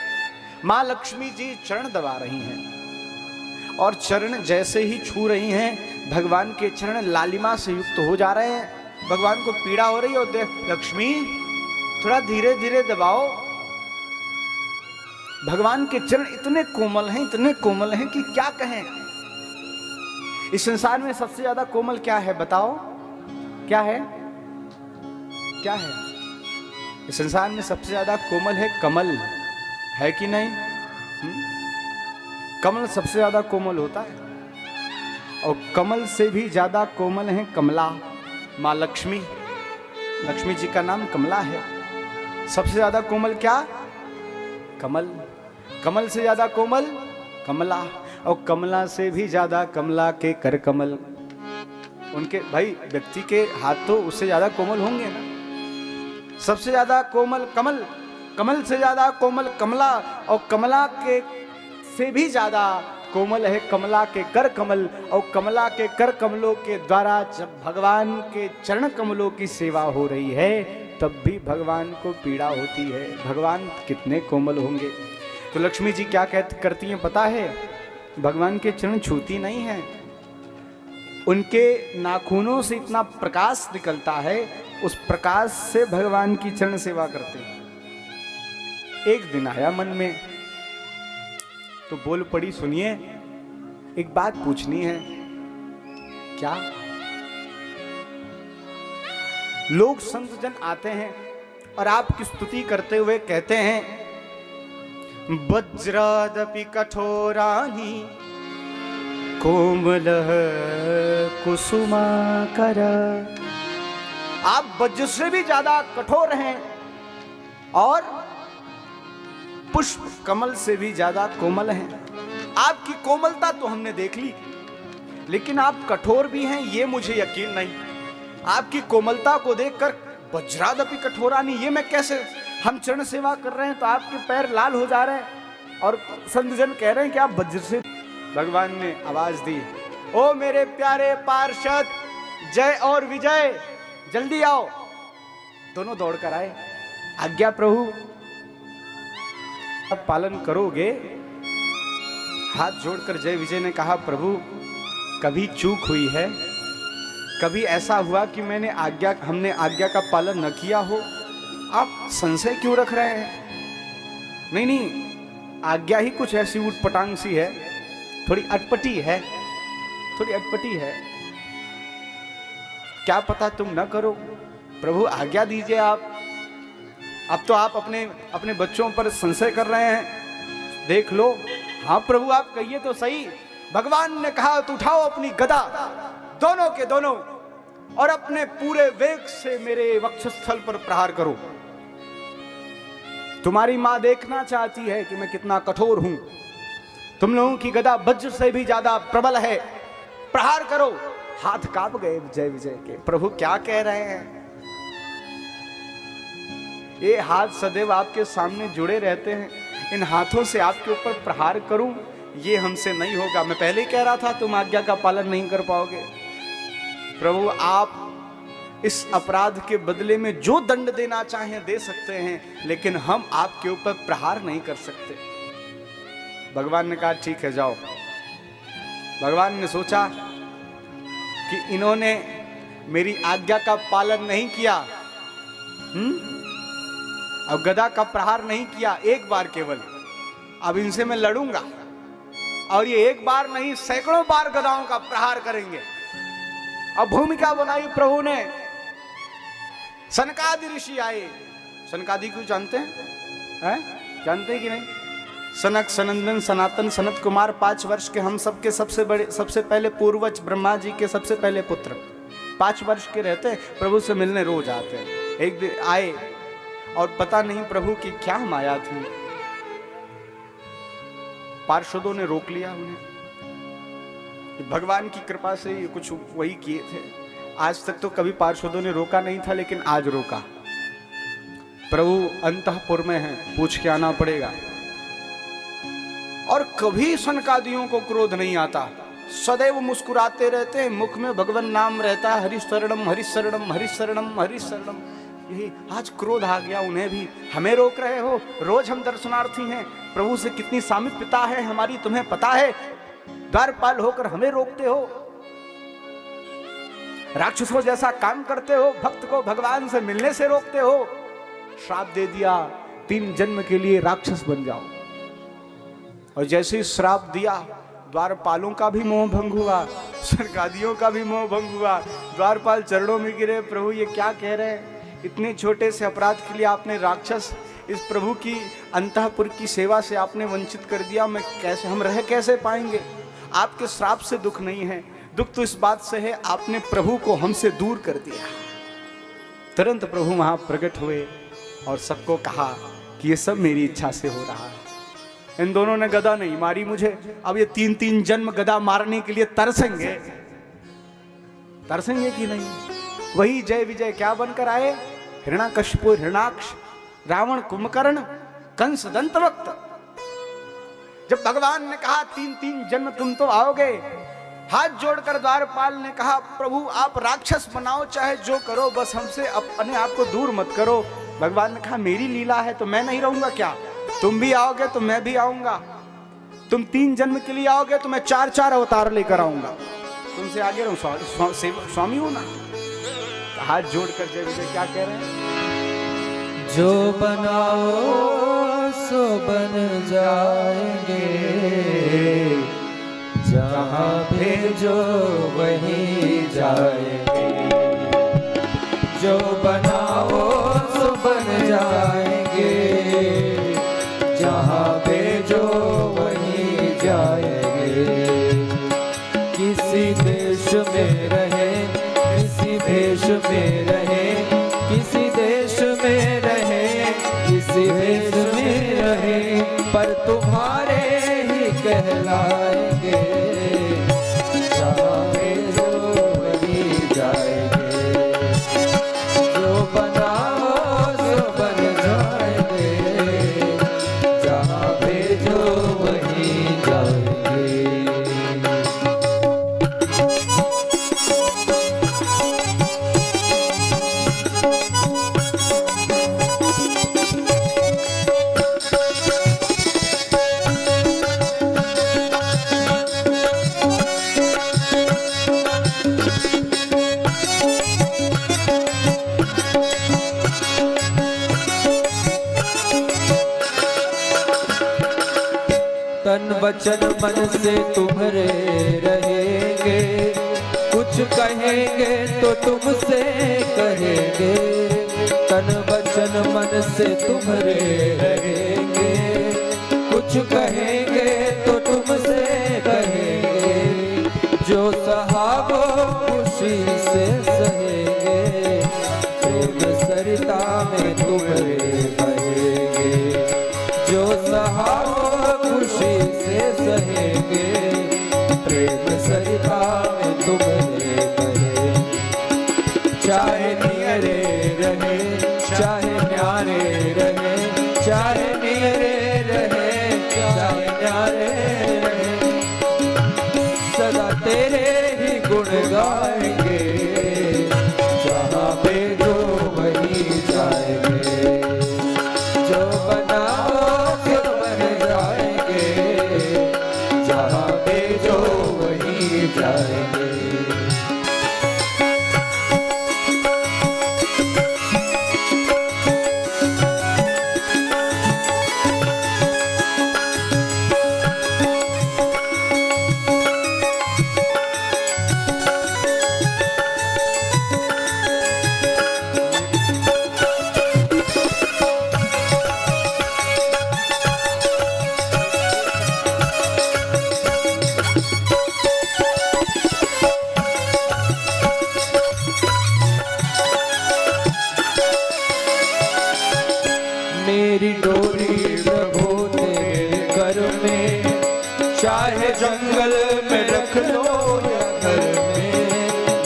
माँ लक्ष्मी जी चरण दबा रही हैं और चरण जैसे ही छू रही हैं भगवान के चरण लालिमा से युक्त हो जा रहे हैं। भगवान को पीड़ा हो रही है, लक्ष्मी थोड़ा धीरे धीरे दबाओ। भगवान के चरण इतने कोमल हैं कि क्या कहें। इस संसार में सबसे ज्यादा कोमल क्या है बताओ, क्या है, क्या है? इस संसार में सबसे ज्यादा कोमल है कमल, है कि नहीं? कमल सबसे ज्यादा कोमल होता है। और कमल से भी ज्यादा कोमल है कमला, माँ लक्ष्मी। लक्ष्मी जी का नाम कमला है। सबसे ज्यादा कोमल क्या? कमल। कमल से ज्यादा कोमल कमला, और कमला से भी ज्यादा कमला के कर कमल। उनके भाई व्यक्ति के हाथ तो उससे ज्यादा कोमल होंगे ना। सबसे ज्यादा कोमल कमल, कमल से ज्यादा कोमल कमला, और कमला के से भी ज्यादा कोमल है कमला के कर कमल। और कमला के कर कमलों के द्वारा जब भगवान के चरण कमलों की सेवा हो रही है तब भी भगवान को पीड़ा होती है। भगवान कितने कोमल होंगे। तो लक्ष्मी जी क्या करती हैं पता है? भगवान के चरण छूती नहीं है, उनके नाखूनों से इतना प्रकाश निकलता है, उस प्रकाश से भगवान की चरण सेवा करते हैं। एक दिन आया मन में तो बोल पड़ी, सुनिए एक बात पूछनी है। क्या? लोग संत जन आते हैं और आपकी स्तुति करते हुए कहते हैं, वज्रादपि कठोरानि कोमलः कुसुमाकर। आप वज्र से भी ज्यादा कठोर हैं और पुष्प कमल से भी ज्यादा कोमल हैं। आपकी कोमलता तो हमने देख ली, लेकिन आप कठोर भी हैं ये मुझे यकीन नहीं। आपकी कोमलता को देखकर वज्रादपि कठोरानि, ये मैं कैसे? हम चरण सेवा कर रहे हैं तो आपके पैर लाल हो जा रहे हैं और संतजन कह रहे हैं कि आप वज्र से। भगवान ने आवाज दी, ओ मेरे प्यारे पार्षद, जय और विजय, जल्दी आओ। दोनों दौड़कर आए। आज्ञा प्रभु, अब पालन करोगे? हाथ जोड़कर जय विजय ने कहा, प्रभु कभी चूक हुई है, कभी ऐसा हुआ कि हमने आज्ञा का पालन न किया हो? आप संशय क्यों रख रहे हैं? नहीं, आज्ञा ही कुछ ऐसी उटपटांग सी है, थोड़ी अटपटी है, थोड़ी अटपटी है। क्या पता तुम न करो। प्रभु आज्ञा दीजिए आप। अब तो आप अपने अपने बच्चों पर संशय कर रहे हैं, देख लो। हाँ प्रभु आप कहिए तो सही। भगवान ने कहा तो उठाओ अपनी गदा, दोनों के दोनों, और अपने पूरे वेग से मेरे वक्षस्थल पर प्रहार करो। तुम्हारी मां देखना चाहती है कि मैं कितना कठोर हूं। तुम लोगों की गदा वज्र से भी ज्यादा प्रबल है, प्रहार करो। हाथ कांप गए विजय विजय के। प्रभु क्या कह रहे हैं? ये हाथ सदैव आपके सामने जुड़े रहते हैं, इन हाथों से आपके ऊपर प्रहार करूं, ये हमसे नहीं होगा। मैं पहले ही कह रहा था तुम आज्ञा का पालन नहीं कर पाओगे। प्रभु आप इस अपराध के बदले में जो दंड देना चाहें दे सकते हैं, लेकिन हम आपके ऊपर प्रहार नहीं कर सकते। भगवान ने कहा ठीक है जाओ। भगवान ने सोचा कि इन्होंने मेरी आज्ञा का पालन नहीं किया, अब गदा का प्रहार नहीं किया, एक बार केवल। अब इनसे मैं लड़ूंगा और ये एक बार नहीं सैकड़ों बार गदाओं का प्रहार करेंगे। अब भूमिका बनाई प्रभु ने। सनकादि ऋषि आए। सनकादि को जानते हैं? जानते हैं कि नहीं? सनक, सनंदन, सनातन, सनत कुमार 5 वर्ष के हम सबके सबसे बड़े, सबसे पहले पूर्वज ब्रह्मा जी के सबसे पहले पुत्र। 5 वर्ष के रहते प्रभु से मिलने रोज आते हैं। एक दिन आए और पता नहीं प्रभु की क्या माया थी, पार्षदों ने रोक लिया उन्हें। भगवान की कृपा से ये कुछ वही किए थे। आज तक तो कभी पार्षदों ने रोका नहीं था, लेकिन आज रोका। प्रभु अंतःपुर में है, पूछ के आना पड़ेगा। और कभी सनकादियों को क्रोध नहीं आता, सदैव मुस्कुराते रहते हैं, मुख में भगवान नाम रहता है, हरिशरणम हरिशरणम हरिशरणम हरिशरणम। यही आज क्रोध आ गया उन्हें भी। हमें रोक रहे हो? रोज हम दर्शनार्थी हैं, प्रभु से कितनी सामीप्यता है हमारी तुम्हें पता है, द्वारपाल होकर हमें रोकते हो, राक्षसों जैसा काम करते हो, भक्त को भगवान से मिलने से रोकते हो। श्राप दे दिया 3 जन्म के लिए राक्षस बन जाओ। और जैसे ही श्राप दिया, द्वारपालों का भी मोह भंग हुआ, सरकादियों का भी मोह भंग हुआ। द्वारपाल चरणों में गिरे, प्रभु ये क्या कह रहे हैं? इतने छोटे से अपराध के लिए आपने राक्षस, इस प्रभु की अंतःपुर की सेवा से आपने वंचित कर दिया। मैं कैसे, हम रह कैसे पाएंगे? आपके श्राप से दुख नहीं है, दुख तो इस बात से है आपने प्रभु को हमसे दूर कर दिया। तुरंत प्रभु वहां प्रकट हुए और सबको कहा कि ये सब मेरी इच्छा से हो रहा है। इन दोनों ने गदा नहीं मारी मुझे, अब ये 3-3 जन्म गदा मारने के लिए तरसेंगे। तरसेंगे कि नहीं? वही जय विजय क्या बनकर आए? हिरण्याकशिपु, हिरण्याक्ष, रावण, कुंभकर्ण, कंस, दंतवक्त। जब भगवान ने कहा 3-3 जन्म तुम तो आओगे, हाथ जोड़कर द्वारपाल ने कहा प्रभु आप राक्षस बनाओ चाहे जो करो, बस हमसे अपने आप को दूर मत करो। भगवान ने कहा मेरी लीला है तो मैं नहीं रहूंगा क्या? तुम भी आओगे तो मैं भी आऊंगा। तुम 3 जन्म के लिए आओगे तो मैं 4-4 अवतार लेकर आऊंगा। तुमसे आगे रहूं, स्वामी हूं ना। हाथ जोड़कर जय विजय क्या कह रहे हैं? जो बनाओ सो बन जाएंगे, जहाँ भेजो वहीं जाएंगे। जो बनाओ सो बन जाएंगे, जहाँ भेजो वहीं जाएंगे। किसी देश में रहे, किसी भेष में रहे, किसी देश में रहे, किसी भेष में रहे, पर तुम्हारे ही कहलाएंगे। जहाँ भेजो वहीं जाएंगे। जो बनाओ सो बन जाएंगे, जहाँ भेजो वहीं जाएंगे। तन वचन मन से तुम्हारे रहेंगे, कुछ कहे कहेंगे तो तुमसे कहेंगे, तन वचन मन से तुम्हारे रहेंगे। कुछ कहेंगे तो तुमसे कहेंगे, जो सहा वो खुशी से सहेंगे। प्रेम सरिता में तुम्हारे बहेंगे, जो सहा वो खुशी से सहेंगे। प्रेम सरिता में तुम्हारे बहेंगे। चाहे नियरे रहे, चाहे न्यारे रहे, चाहे नियरे रहे, चाहे न्यारे रहे, सदा तेरे ही गुण गाएंगे। जहाँ भेजो वहीं जाएंगे, जो बनाओ सो बन जाएंगे। जहाँ भेजो वहीं जाएंगे। मेरी डोरी प्रभु तेरे घर में, चाहे जंगल में रख लो या घर में।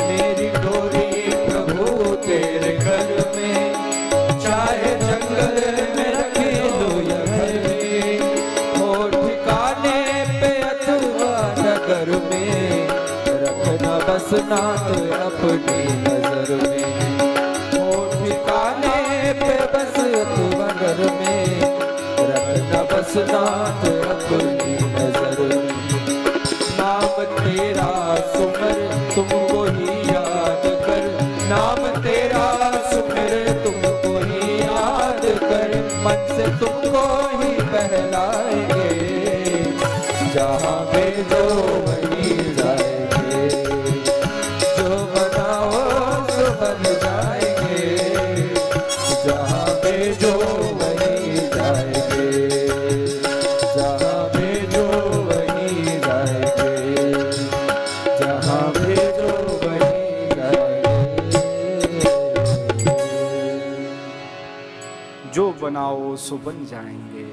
मेरी डोरी प्रभु तेरे घर में, चाहे जंगल में रख लो या घर में। हो ठिकाने पे अथवा नगर में, रखना बसना तो अपनी नजर में। हो ठिकाने पे बस अथवा घर में, रखना बसना तो अपनी नजर में। नाम तेरा सुमर तुमको ही याद कर, नाम तेरा सुमर तुमको ही याद कर। मन से तुमको ही बहलाएंगे, जहाँ भेजो वहीं जाएंगे। जो बनाओ सो बन जाएंगे, जहाँ भेजो वहीं जाएंगे। जहाँ भेजो वहीं जाएंगे, जहाँ भेजो वहीं जाएंगे। जो बनाओ सो बन जाएंगे,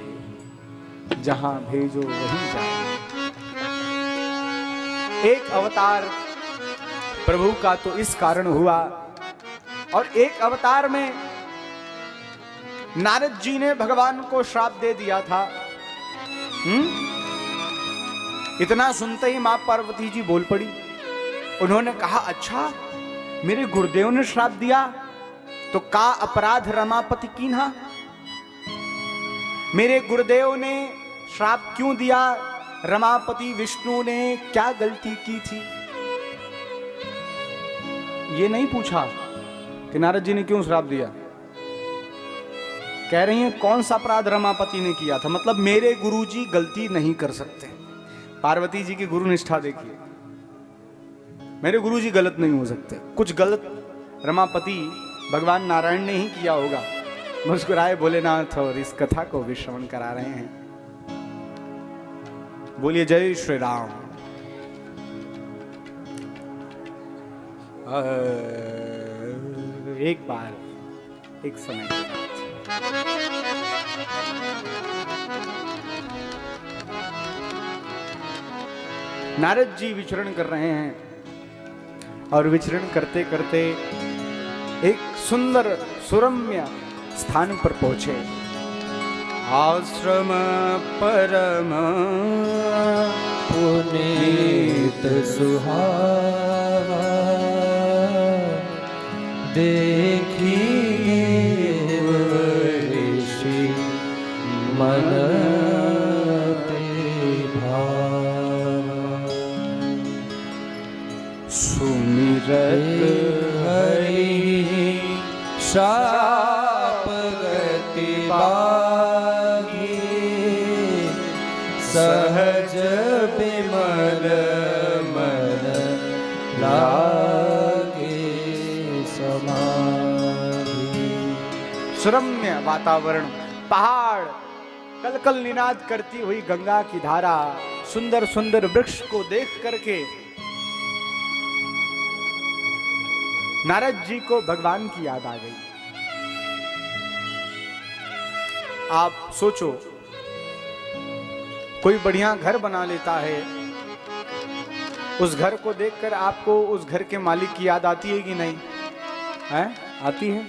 जहां भेजो वहीं जाएंगे। एक अवतार प्रभु का तो इस कारण हुआ, और एक अवतार में नारद जी ने भगवान को श्राप दे दिया था। इतना सुनते ही मां पार्वती जी बोल पड़ी। उन्होंने कहा, अच्छा मेरे गुरुदेव ने श्राप दिया तो का अपराध रमापति कीन्हा? मेरे गुरुदेव ने श्राप क्यों दिया? रमापति विष्णु ने क्या गलती की थी? ये नहीं पूछा कि नारद जी ने क्यों श्राप दिया। कह रही हैं कौन सा अपराध रमापति ने किया था, मतलब मेरे गुरुजी गलती नहीं कर सकते। पार्वती जी की गुरु निष्ठा देखिए, मेरे गुरुजी गलत नहीं हो सकते। कुछ गलत रमापति भगवान नारायण ने ही किया होगा। मुस्कुराए भोलेनाथ और इस कथा को भी श्रवण करा रहे हैं। बोलिए जय श्री राम। एक बार एक समय की बात। नारद जी विचरण कर रहे हैं और विचरण करते करते एक सुंदर सुरम्य स्थान पर पहुंचे। आश्रम परम पुनीत सुहावा, देखी ऋषि मन ते भावा। सुमिरत हरि शाप गति बागी, सहज बिमल मन लागी। सुरम्य वातावरण, पहाड़, कल कल निनाद करती हुई गंगा की धारा, सुंदर सुंदर वृक्ष को देख करके नारद जी को भगवान की याद आ गई। आप सोचो, कोई बढ़िया घर बना लेता है, उस घर को देखकर आपको उस घर के मालिक की याद आती है कि नहीं? है? आती है।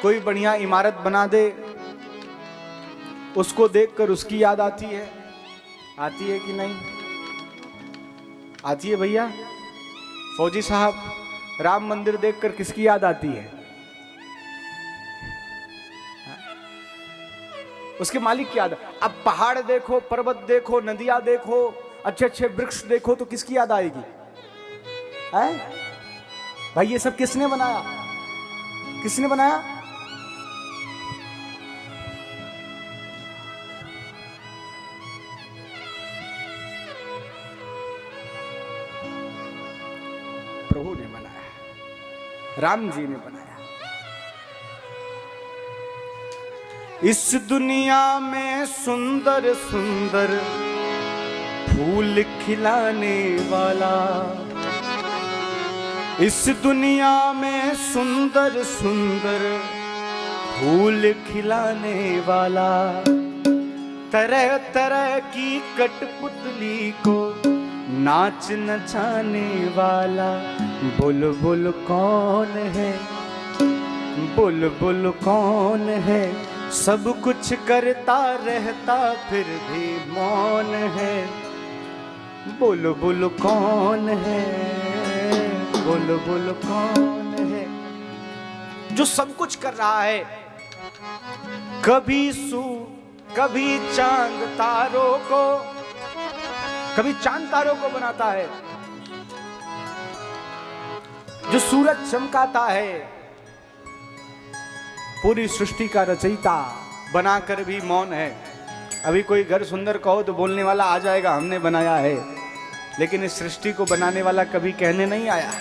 कोई बढ़िया इमारत बना दे, उसको देखकर उसकी याद आती है कि नहीं? आती है भैया। फौजी साहब, राम मंदिर देखकर किसकी याद आती है? उसके मालिक की याद। अब पहाड़ देखो, पर्वत देखो, नदियां देखो, अच्छे अच्छे वृक्ष देखो, तो किसकी याद आएगी? है भाई, ये सब किसने बनाया? किसने बनाया? प्रभु ने बनाया, राम जी ने बनाया। इस दुनिया में सुंदर सुंदर फूल खिलाने वाला, इस दुनिया में सुंदर सुंदर फूल खिलाने वाला, तरह तरह की कठपुतली को नाच नचाने वाला, बुलबुल कौन है? बुलबुल कौन है? सब कुछ करता रहता फिर भी मौन है, बुलबुल कौन है? बुलबुल कौन है? जो सब कुछ कर रहा है, कभी चांद तारों को, कभी चांद तारों को बनाता है, जो सूरज चमकाता है, पूरी सृष्टि का रचयिता बनाकर भी मौन है। अभी कोई घर सुंदर कहो तो बोलने वाला आ जाएगा हमने बनाया है, लेकिन इस सृष्टि को बनाने वाला कभी कहने नहीं आया,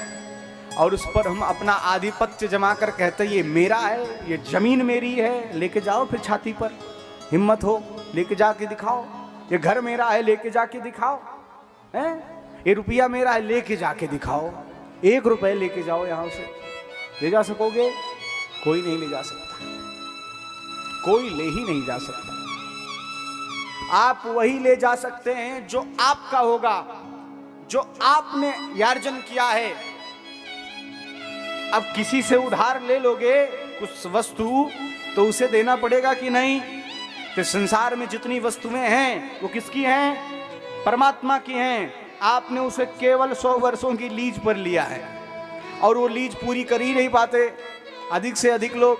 और उस पर हम अपना आधिपत्य जमा कर कहते ये मेरा है, ये जमीन मेरी है, लेके जाओ फिर छाती पर, हिम्मत हो लेके जाके दिखाओ। ये घर मेरा है, लेके जाके दिखाओ। हैं? ये रुपया मेरा है, लेके जाके दिखाओ। 1 रुपए लेके जाओ, यहां से ले जा सकोगे? कोई नहीं ले जा सकता, कोई ले ही नहीं जा सकता। आप वही ले जा सकते हैं जो आपका होगा, जो आपने यार्जन किया है। अब किसी से उधार ले लोगे कुछ वस्तु, तो उसे देना पड़ेगा कि नहीं? तो संसार में जितनी वस्तुएं हैं वो किसकी हैं? परमात्मा की हैं। आपने उसे केवल 100 वर्षों की लीज पर लिया है, और वो लीज पूरी कर ही नहीं पाते। अधिक से अधिक लोग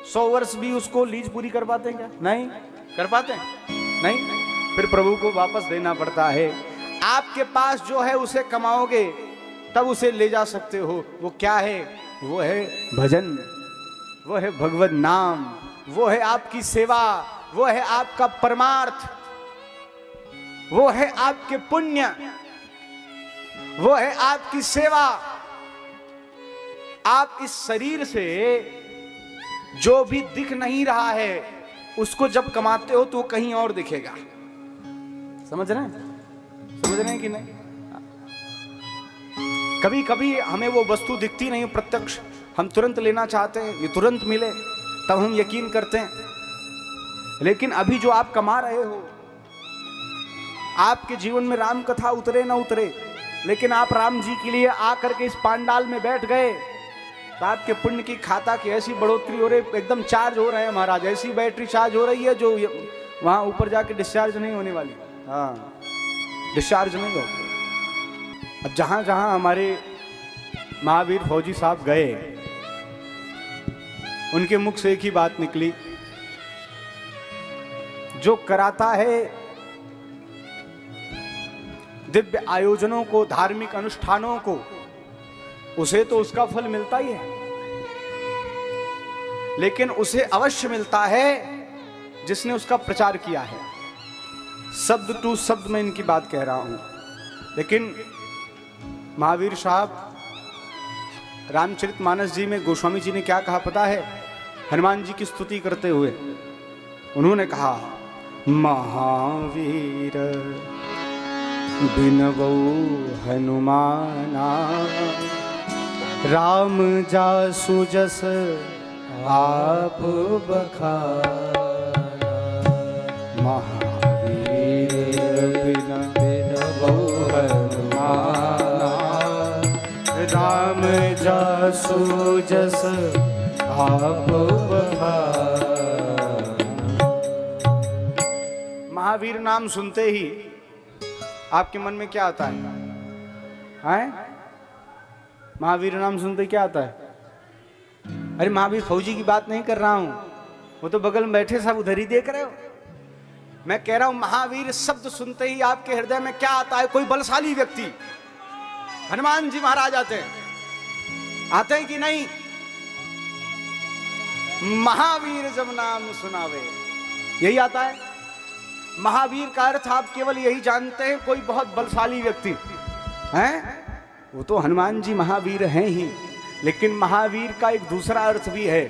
100 वर्ष भी उसको लीज पूरी कर पाते हैं क्या? नहीं कर पाते, नहीं। फिर प्रभु को वापस देना पड़ता है। आपके पास जो है उसे कमाओगे तब उसे ले जा सकते हो। वो क्या है? वो है भजन, वो है भगवत नाम, वो है आपकी सेवा, वो है आपका परमार्थ, वो है आपके पुण्य, वो है आपकी सेवा। आप इस शरीर से जो भी दिख नहीं रहा है उसको जब कमाते हो तो कहीं और दिखेगा। समझ रहे हैं? समझ रहे हैं कि नहीं? कभी कभी हमें वो वस्तु दिखती नहीं प्रत्यक्ष, हम तुरंत लेना चाहते हैं, ये तुरंत मिले तब हम यकीन करते हैं। लेकिन अभी जो आप कमा रहे हो, आपके जीवन में राम कथा उतरे ना उतरे, लेकिन आप राम जी के लिए आकर के इस पांडाल में बैठ गए तो आपके पुण्य की खाता की ऐसी बढ़ोतरी हो रही, एकदम चार्ज हो रहे हैं महाराज। ऐसी बैटरी चार्ज हो रही है जो वहां ऊपर जाके डिस्चार्ज नहीं होने वाली। हाँ, डिस्चार्ज नहीं होगी। अब जहां जहां हमारे महावीर फौजी साहब गए, उनके मुख से एक ही बात निकली, जो कराता है दिव्य आयोजनों को, धार्मिक अनुष्ठानों को, उसे तो उसका फल मिलता ही है, लेकिन उसे अवश्य मिलता है जिसने उसका प्रचार किया है। शब्द टू शब्द में इनकी बात कह रहा हूं। लेकिन महावीर साहब रामचरितमानस जी में गोस्वामी जी ने क्या कहा पता है? हनुमान जी की स्तुति करते हुए उन्होंने कहा, महावीर बिनवो हनुमाना, राम जासु जस आप बखाना। महावीर बिनवो हनुमाना, राम जासु जस आप बखाना। महावीर नाम सुनते ही आपके मन में क्या आता है? हैं? महावीर नाम सुनते ही क्या आता है? अरे महावीर फौजी की बात नहीं कर रहा हूं, वो तो बगल में बैठे सब उधर ही देख रहे हो। मैं कह रहा हूं महावीर शब्द सुनते ही आपके हृदय में क्या आता है? कोई बलशाली व्यक्ति, हनुमान जी महाराज आते हैं कि नहीं? महावीर जब नाम सुनावे, यही आता है। महावीर का अर्थ आप केवल यही जानते हैं, कोई बहुत बलशाली व्यक्ति हैं। वो तो हनुमान जी महावीर हैं ही, लेकिन महावीर का एक दूसरा अर्थ भी है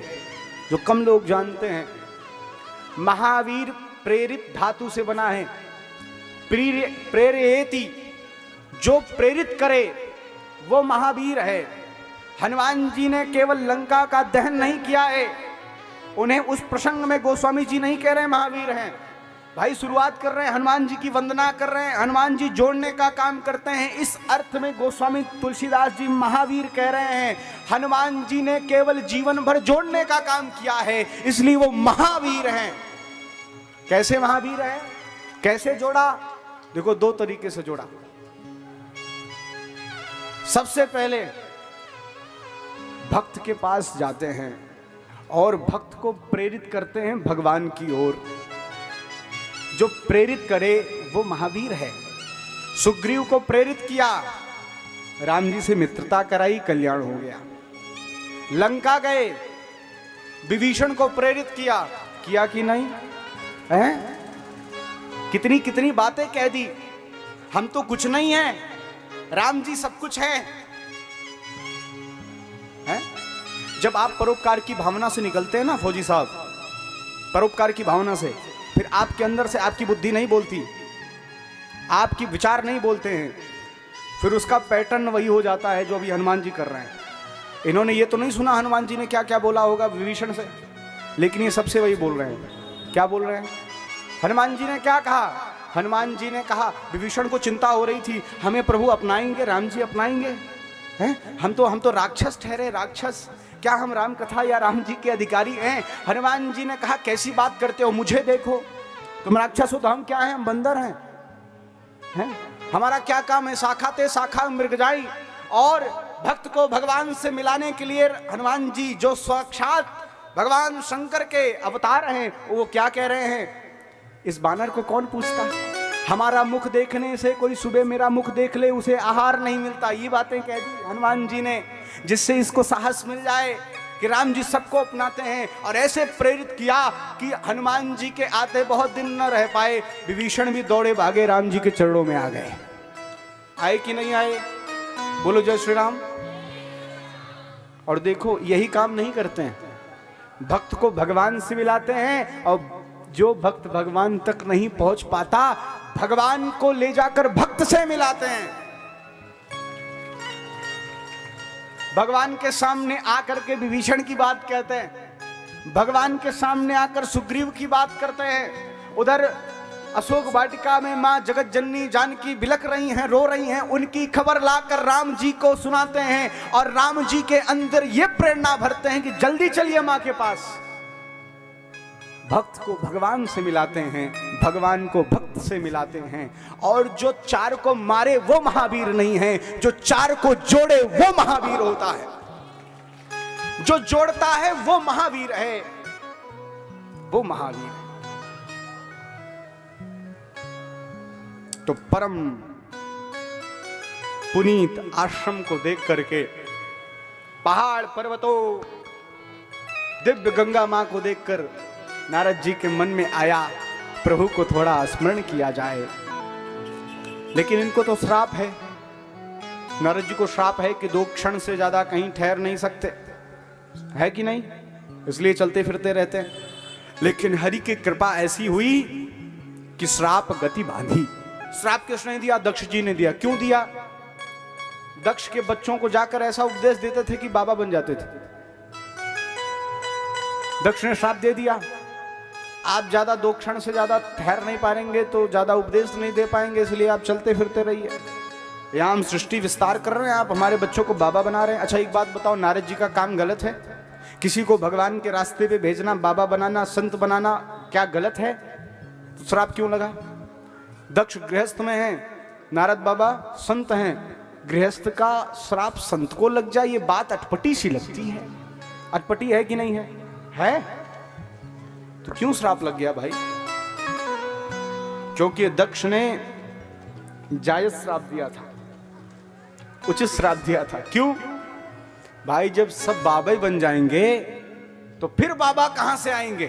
जो कम लोग जानते हैं। महावीर प्रेरित धातु से बना है। प्रेरयेति, जो प्रेरित करे वो महावीर है। हनुमान जी ने केवल लंका का दहन नहीं किया है, उन्हें उस प्रसंग में गोस्वामी जी नहीं कह रहे महावीर हैं। भाई शुरुआत कर रहे हैं, हनुमान जी की वंदना कर रहे हैं, हनुमान जी जोड़ने का काम करते हैं। इस अर्थ में गोस्वामी तुलसीदास जी महावीर कह रहे हैं, हनुमान जी ने केवल जीवन भर जोड़ने का काम किया है, इसलिए वो महावीर हैं। कैसे महावीर हैं? कैसे जोड़ा? देखो, दो तरीके से जोड़ा। सबसे पहले भक्त के पास जाते हैं और भक्त को प्रेरित करते हैं भगवान की ओर। जो प्रेरित करे वो महावीर है। सुग्रीव को प्रेरित किया, राम जी से मित्रता कराई, कल्याण हो गया। लंका गए, विभीषण को प्रेरित किया कि नहीं है? कितनी कितनी बातें कह दी, हम तो कुछ नहीं है, राम जी सब कुछ है। जब आप परोपकार की भावना से निकलते हैं ना फौजी साहब, परोपकार की भावना से, फिर आपके अंदर से आपकी बुद्धि नहीं बोलती, आपकी विचार नहीं बोलते हैं, फिर उसका पैटर्न वही हो जाता है जो अभी हनुमान जी कर रहे हैं। इन्होंने ये तो नहीं सुना हनुमान जी ने क्या क्या बोला होगा विभीषण से, लेकिन ये सबसे वही बोल रहे हैं। क्या बोल रहे हैं? हनुमान जी ने क्या कहा? हनुमान जी ने कहा, विभीषण को चिंता हो रही थी, हमें प्रभु अपनाएंगे, राम जी अपनाएंगे हैं? हम तो राक्षस ठहरे, राक्षस। क्या हम राम कथा या राम जी के अधिकारी हैं? हनुमान जी ने कहा, कैसी बात करते हो, मुझे देखो, तुम राक्षस हो तो हम क्या हैं? हम बंदर हैं? हमारा क्या काम है? शाखा ते शाखा मृगजाई। और भक्त को भगवान से मिलाने के लिए हनुमान जी जो साक्षात भगवान शंकर के अवतार हैं, वो क्या कह रहे हैं? इस बानर को कौन पूछता? हमारा मुख देखने से कोई सुबह मेरा मुख देख ले, उसे आहार नहीं मिलता। ये बातें कह दी हनुमान जी ने, जिससे इसको साहस मिल जाए कि राम जी सबको अपनाते हैं। और ऐसे प्रेरित किया कि हनुमान जी के आते बहुत दिन न रह पाए, विभीषण भी दौड़े भागे राम जी के चरणों में आ गए। आए कि नहीं आए? बोलो जय श्री राम। और देखो, यही काम नहीं करते हैं, भक्त को भगवान से मिलाते हैं, और जो भक्त भगवान तक नहीं पहुंच पाता, भगवान को ले जाकर भक्त से मिलाते हैं। भगवान के सामने आकर के विभीषण की बात कहते हैं, भगवान के सामने आकर सुग्रीव की बात करते हैं। उधर अशोक वाटिका में मां जगत जननी जानकी बिलख रही हैं, रो रही हैं, उनकी खबर लाकर राम जी को सुनाते हैं, और राम जी के अंदर ये प्रेरणा भरते हैं कि जल्दी चलिए मां के पास। भक्त को भगवान से मिलाते हैं, भगवान को भक्त से मिलाते हैं। और जो चार को मारे वो महावीर नहीं है, जो चार को जोड़े वो महावीर होता है। जो जोड़ता है वो महावीर है, वो महावीर है। तो परम पुनीत आश्रम को देख करके, पहाड़ पर्वतों, दिव्य गंगा मां को देखकर नारद जी के मन में आया, प्रभु को थोड़ा स्मरण किया जाए। लेकिन इनको तो श्राप है, नारद जी को श्राप है कि 2 क्षण से ज्यादा कहीं ठहर नहीं सकते, है कि नहीं, इसलिए चलते फिरते रहते हैं। लेकिन हरि की कृपा ऐसी हुई कि श्राप गति बांधी। श्राप किसने दिया? दक्ष जी ने दिया। क्यों दिया? दक्ष के बच्चों को जाकर ऐसा उपदेश देते थे कि बाबा बन जाते थे। दक्ष ने श्राप दे दिया, आप ज्यादा 2 क्षण से ज्यादा ठहर नहीं पाएंगे तो ज्यादा उपदेश नहीं दे पाएंगे, इसलिए आप चलते फिरते रहिए। यहाँ हम सृष्टि विस्तार कर रहे हैं, आप हमारे बच्चों को बाबा बना रहे हैं। अच्छा एक बात बताओ, नारद जी का काम गलत है? किसी को भगवान के रास्ते पे भेजना, बाबा बनाना, संत बनाना क्या गलत है? तो श्राप क्यों लगा? दक्ष गृहस्थ में है, नारद बाबा संत हैं, गृहस्थ का श्राप संत को लग जाए, ये बात अटपटी सी लगती है। अटपटी है कि नहीं है? है? तो क्यों श्राप लग गया भाई? क्योंकि दक्ष ने जायज श्राप दिया था, उचित श्राप दिया था। क्यों भाई? जब सब बाबा ही बन जाएंगे तो फिर बाबा कहां से आएंगे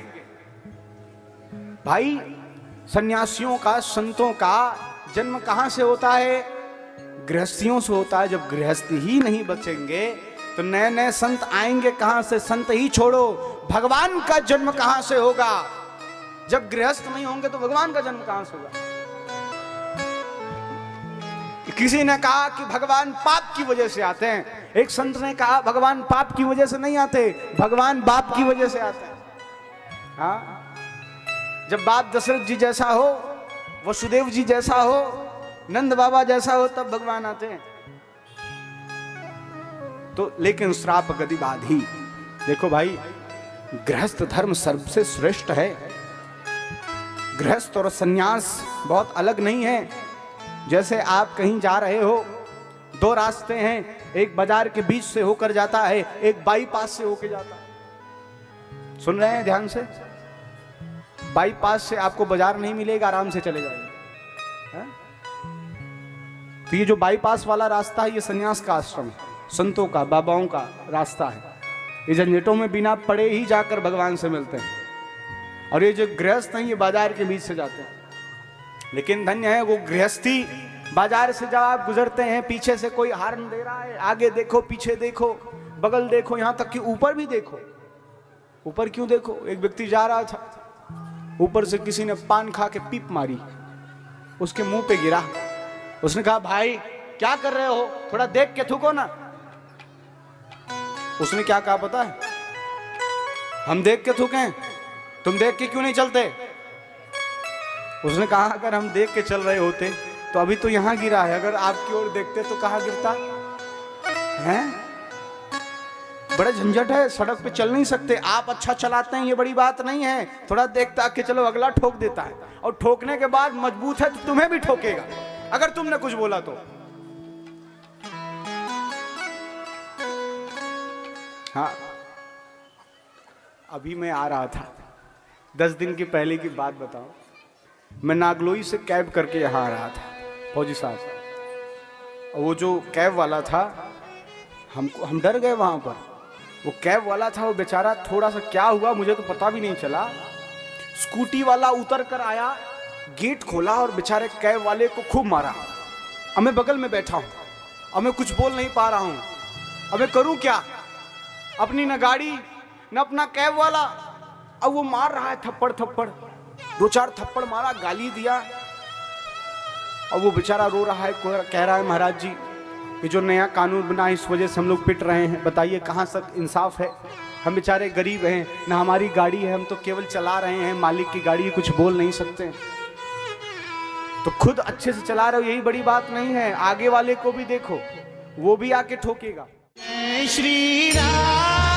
भाई? सन्यासियों का, संतों का जन्म कहां से होता है? गृहस्थियों से होता है। जब गृहस्थी ही नहीं बचेंगे तो नए नए संत आएंगे कहां से? संत ही छोड़ो, भगवान का जन्म कहां से होगा? जब गृहस्थ नहीं होंगे तो भगवान का जन्म कहां से होगा? किसी ने कहा कि भगवान पाप की वजह से आते हैं, एक संत ने कहा भगवान पाप की वजह से नहीं आते, भगवान बाप की वजह से आते हैं। हाँ, जब बाप दशरथ जी जैसा हो, वसुदेव जी जैसा हो, नंद बाबा जैसा हो, तब भगवान आते हैं। तो लेकिन श्राप गति बाधी। देखो भाई, गृहस्थ धर्म सबसे श्रेष्ठ है। गृहस्थ और सन्यास बहुत अलग नहीं है। जैसे आप कहीं जा रहे हो, 2 रास्ते हैं, एक बाजार के बीच से होकर जाता है, एक बाईपास से होकर जाता है। सुन रहे हैं ध्यान से? बाईपास से आपको बाजार नहीं मिलेगा, आराम से चले जाएंगे। तो ये जो बाईपास वाला रास्ता है, ये सन्यास का आश्रम है, संतों का, बाबाओं का रास्ता है। ये झंझटों में बिना पड़े ही जाकर भगवान से मिलते हैं। और ये जो गृहस्थ हैं, ये बाजार के बीच से जाते हैं। लेकिन धन्य है वो गृहस्थी, बाजार से जब आप गुजरते हैं, पीछे से कोई हार्न दे रहा है, आगे देखो, पीछे देखो, बगल देखो, यहां तक कि ऊपर भी देखो। ऊपर क्यों देखो? एक व्यक्ति जा रहा था, ऊपर से किसी ने पान खा के पीप मारी, उसके मुंह पे गिरा। उसने कहा भाई क्या कर रहे हो, थोड़ा देख के थूको ना। उसने क्या कहा पता है? हम देख के थूकें, तुम देख के क्यों नहीं चलते? उसने कहा अगर हम देख के चल रहे होते तो अभी तो यहां गिरा है, अगर आपकी ओर देखते तो कहां गिरता है? बड़ा झंझट है, सड़क पे चल नहीं सकते। आप अच्छा चलाते हैं ये बड़ी बात नहीं है, थोड़ा देखता के चलो, अगला ठोक देता है, और ठोकने के बाद मजबूत है तो तुम्हें भी ठोकेगा अगर तुमने कुछ बोला तो। हाँ, अभी मैं आ रहा था, 10 दिन की पहले की बात बताऊं। मैं नागलोई से कैब करके यहाँ आ रहा था, फौजी साहब। वो जो कैब वाला था, हम डर गए वहाँ पर। वो कैब वाला था, वो बेचारा थोड़ा सा क्या हुआ मुझे तो पता भी नहीं चला, स्कूटी वाला उतर कर आया, गेट खोला और बेचारे कैब वाले को खूब मारा। अब मैं बगल में बैठा हूँ, अब मैं कुछ बोल नहीं पा रहा हूँ, अब मैं करूँ क्या? अपनी न गाड़ी न अपना कैब वाला। अब वो मार रहा है थप्पड़ थप्पड़, 2-4 थप्पड़ मारा, गाली दिया। अब वो बेचारा रो रहा है, कह रहा है महाराज जी ये जो नया कानून बना है इस वजह से हम लोग पिट रहे हैं, बताइए कहाँ तक इंसाफ है? हम बेचारे गरीब हैं, ना हमारी गाड़ी है, हम तो केवल चला रहे हैं, मालिक की गाड़ी है, कुछ बोल नहीं सकते। तो खुद अच्छे से चला रहे हो यही बड़ी बात नहीं है, आगे वाले को भी देखो, वो भी आके ठोकेगा। जय श्री राम।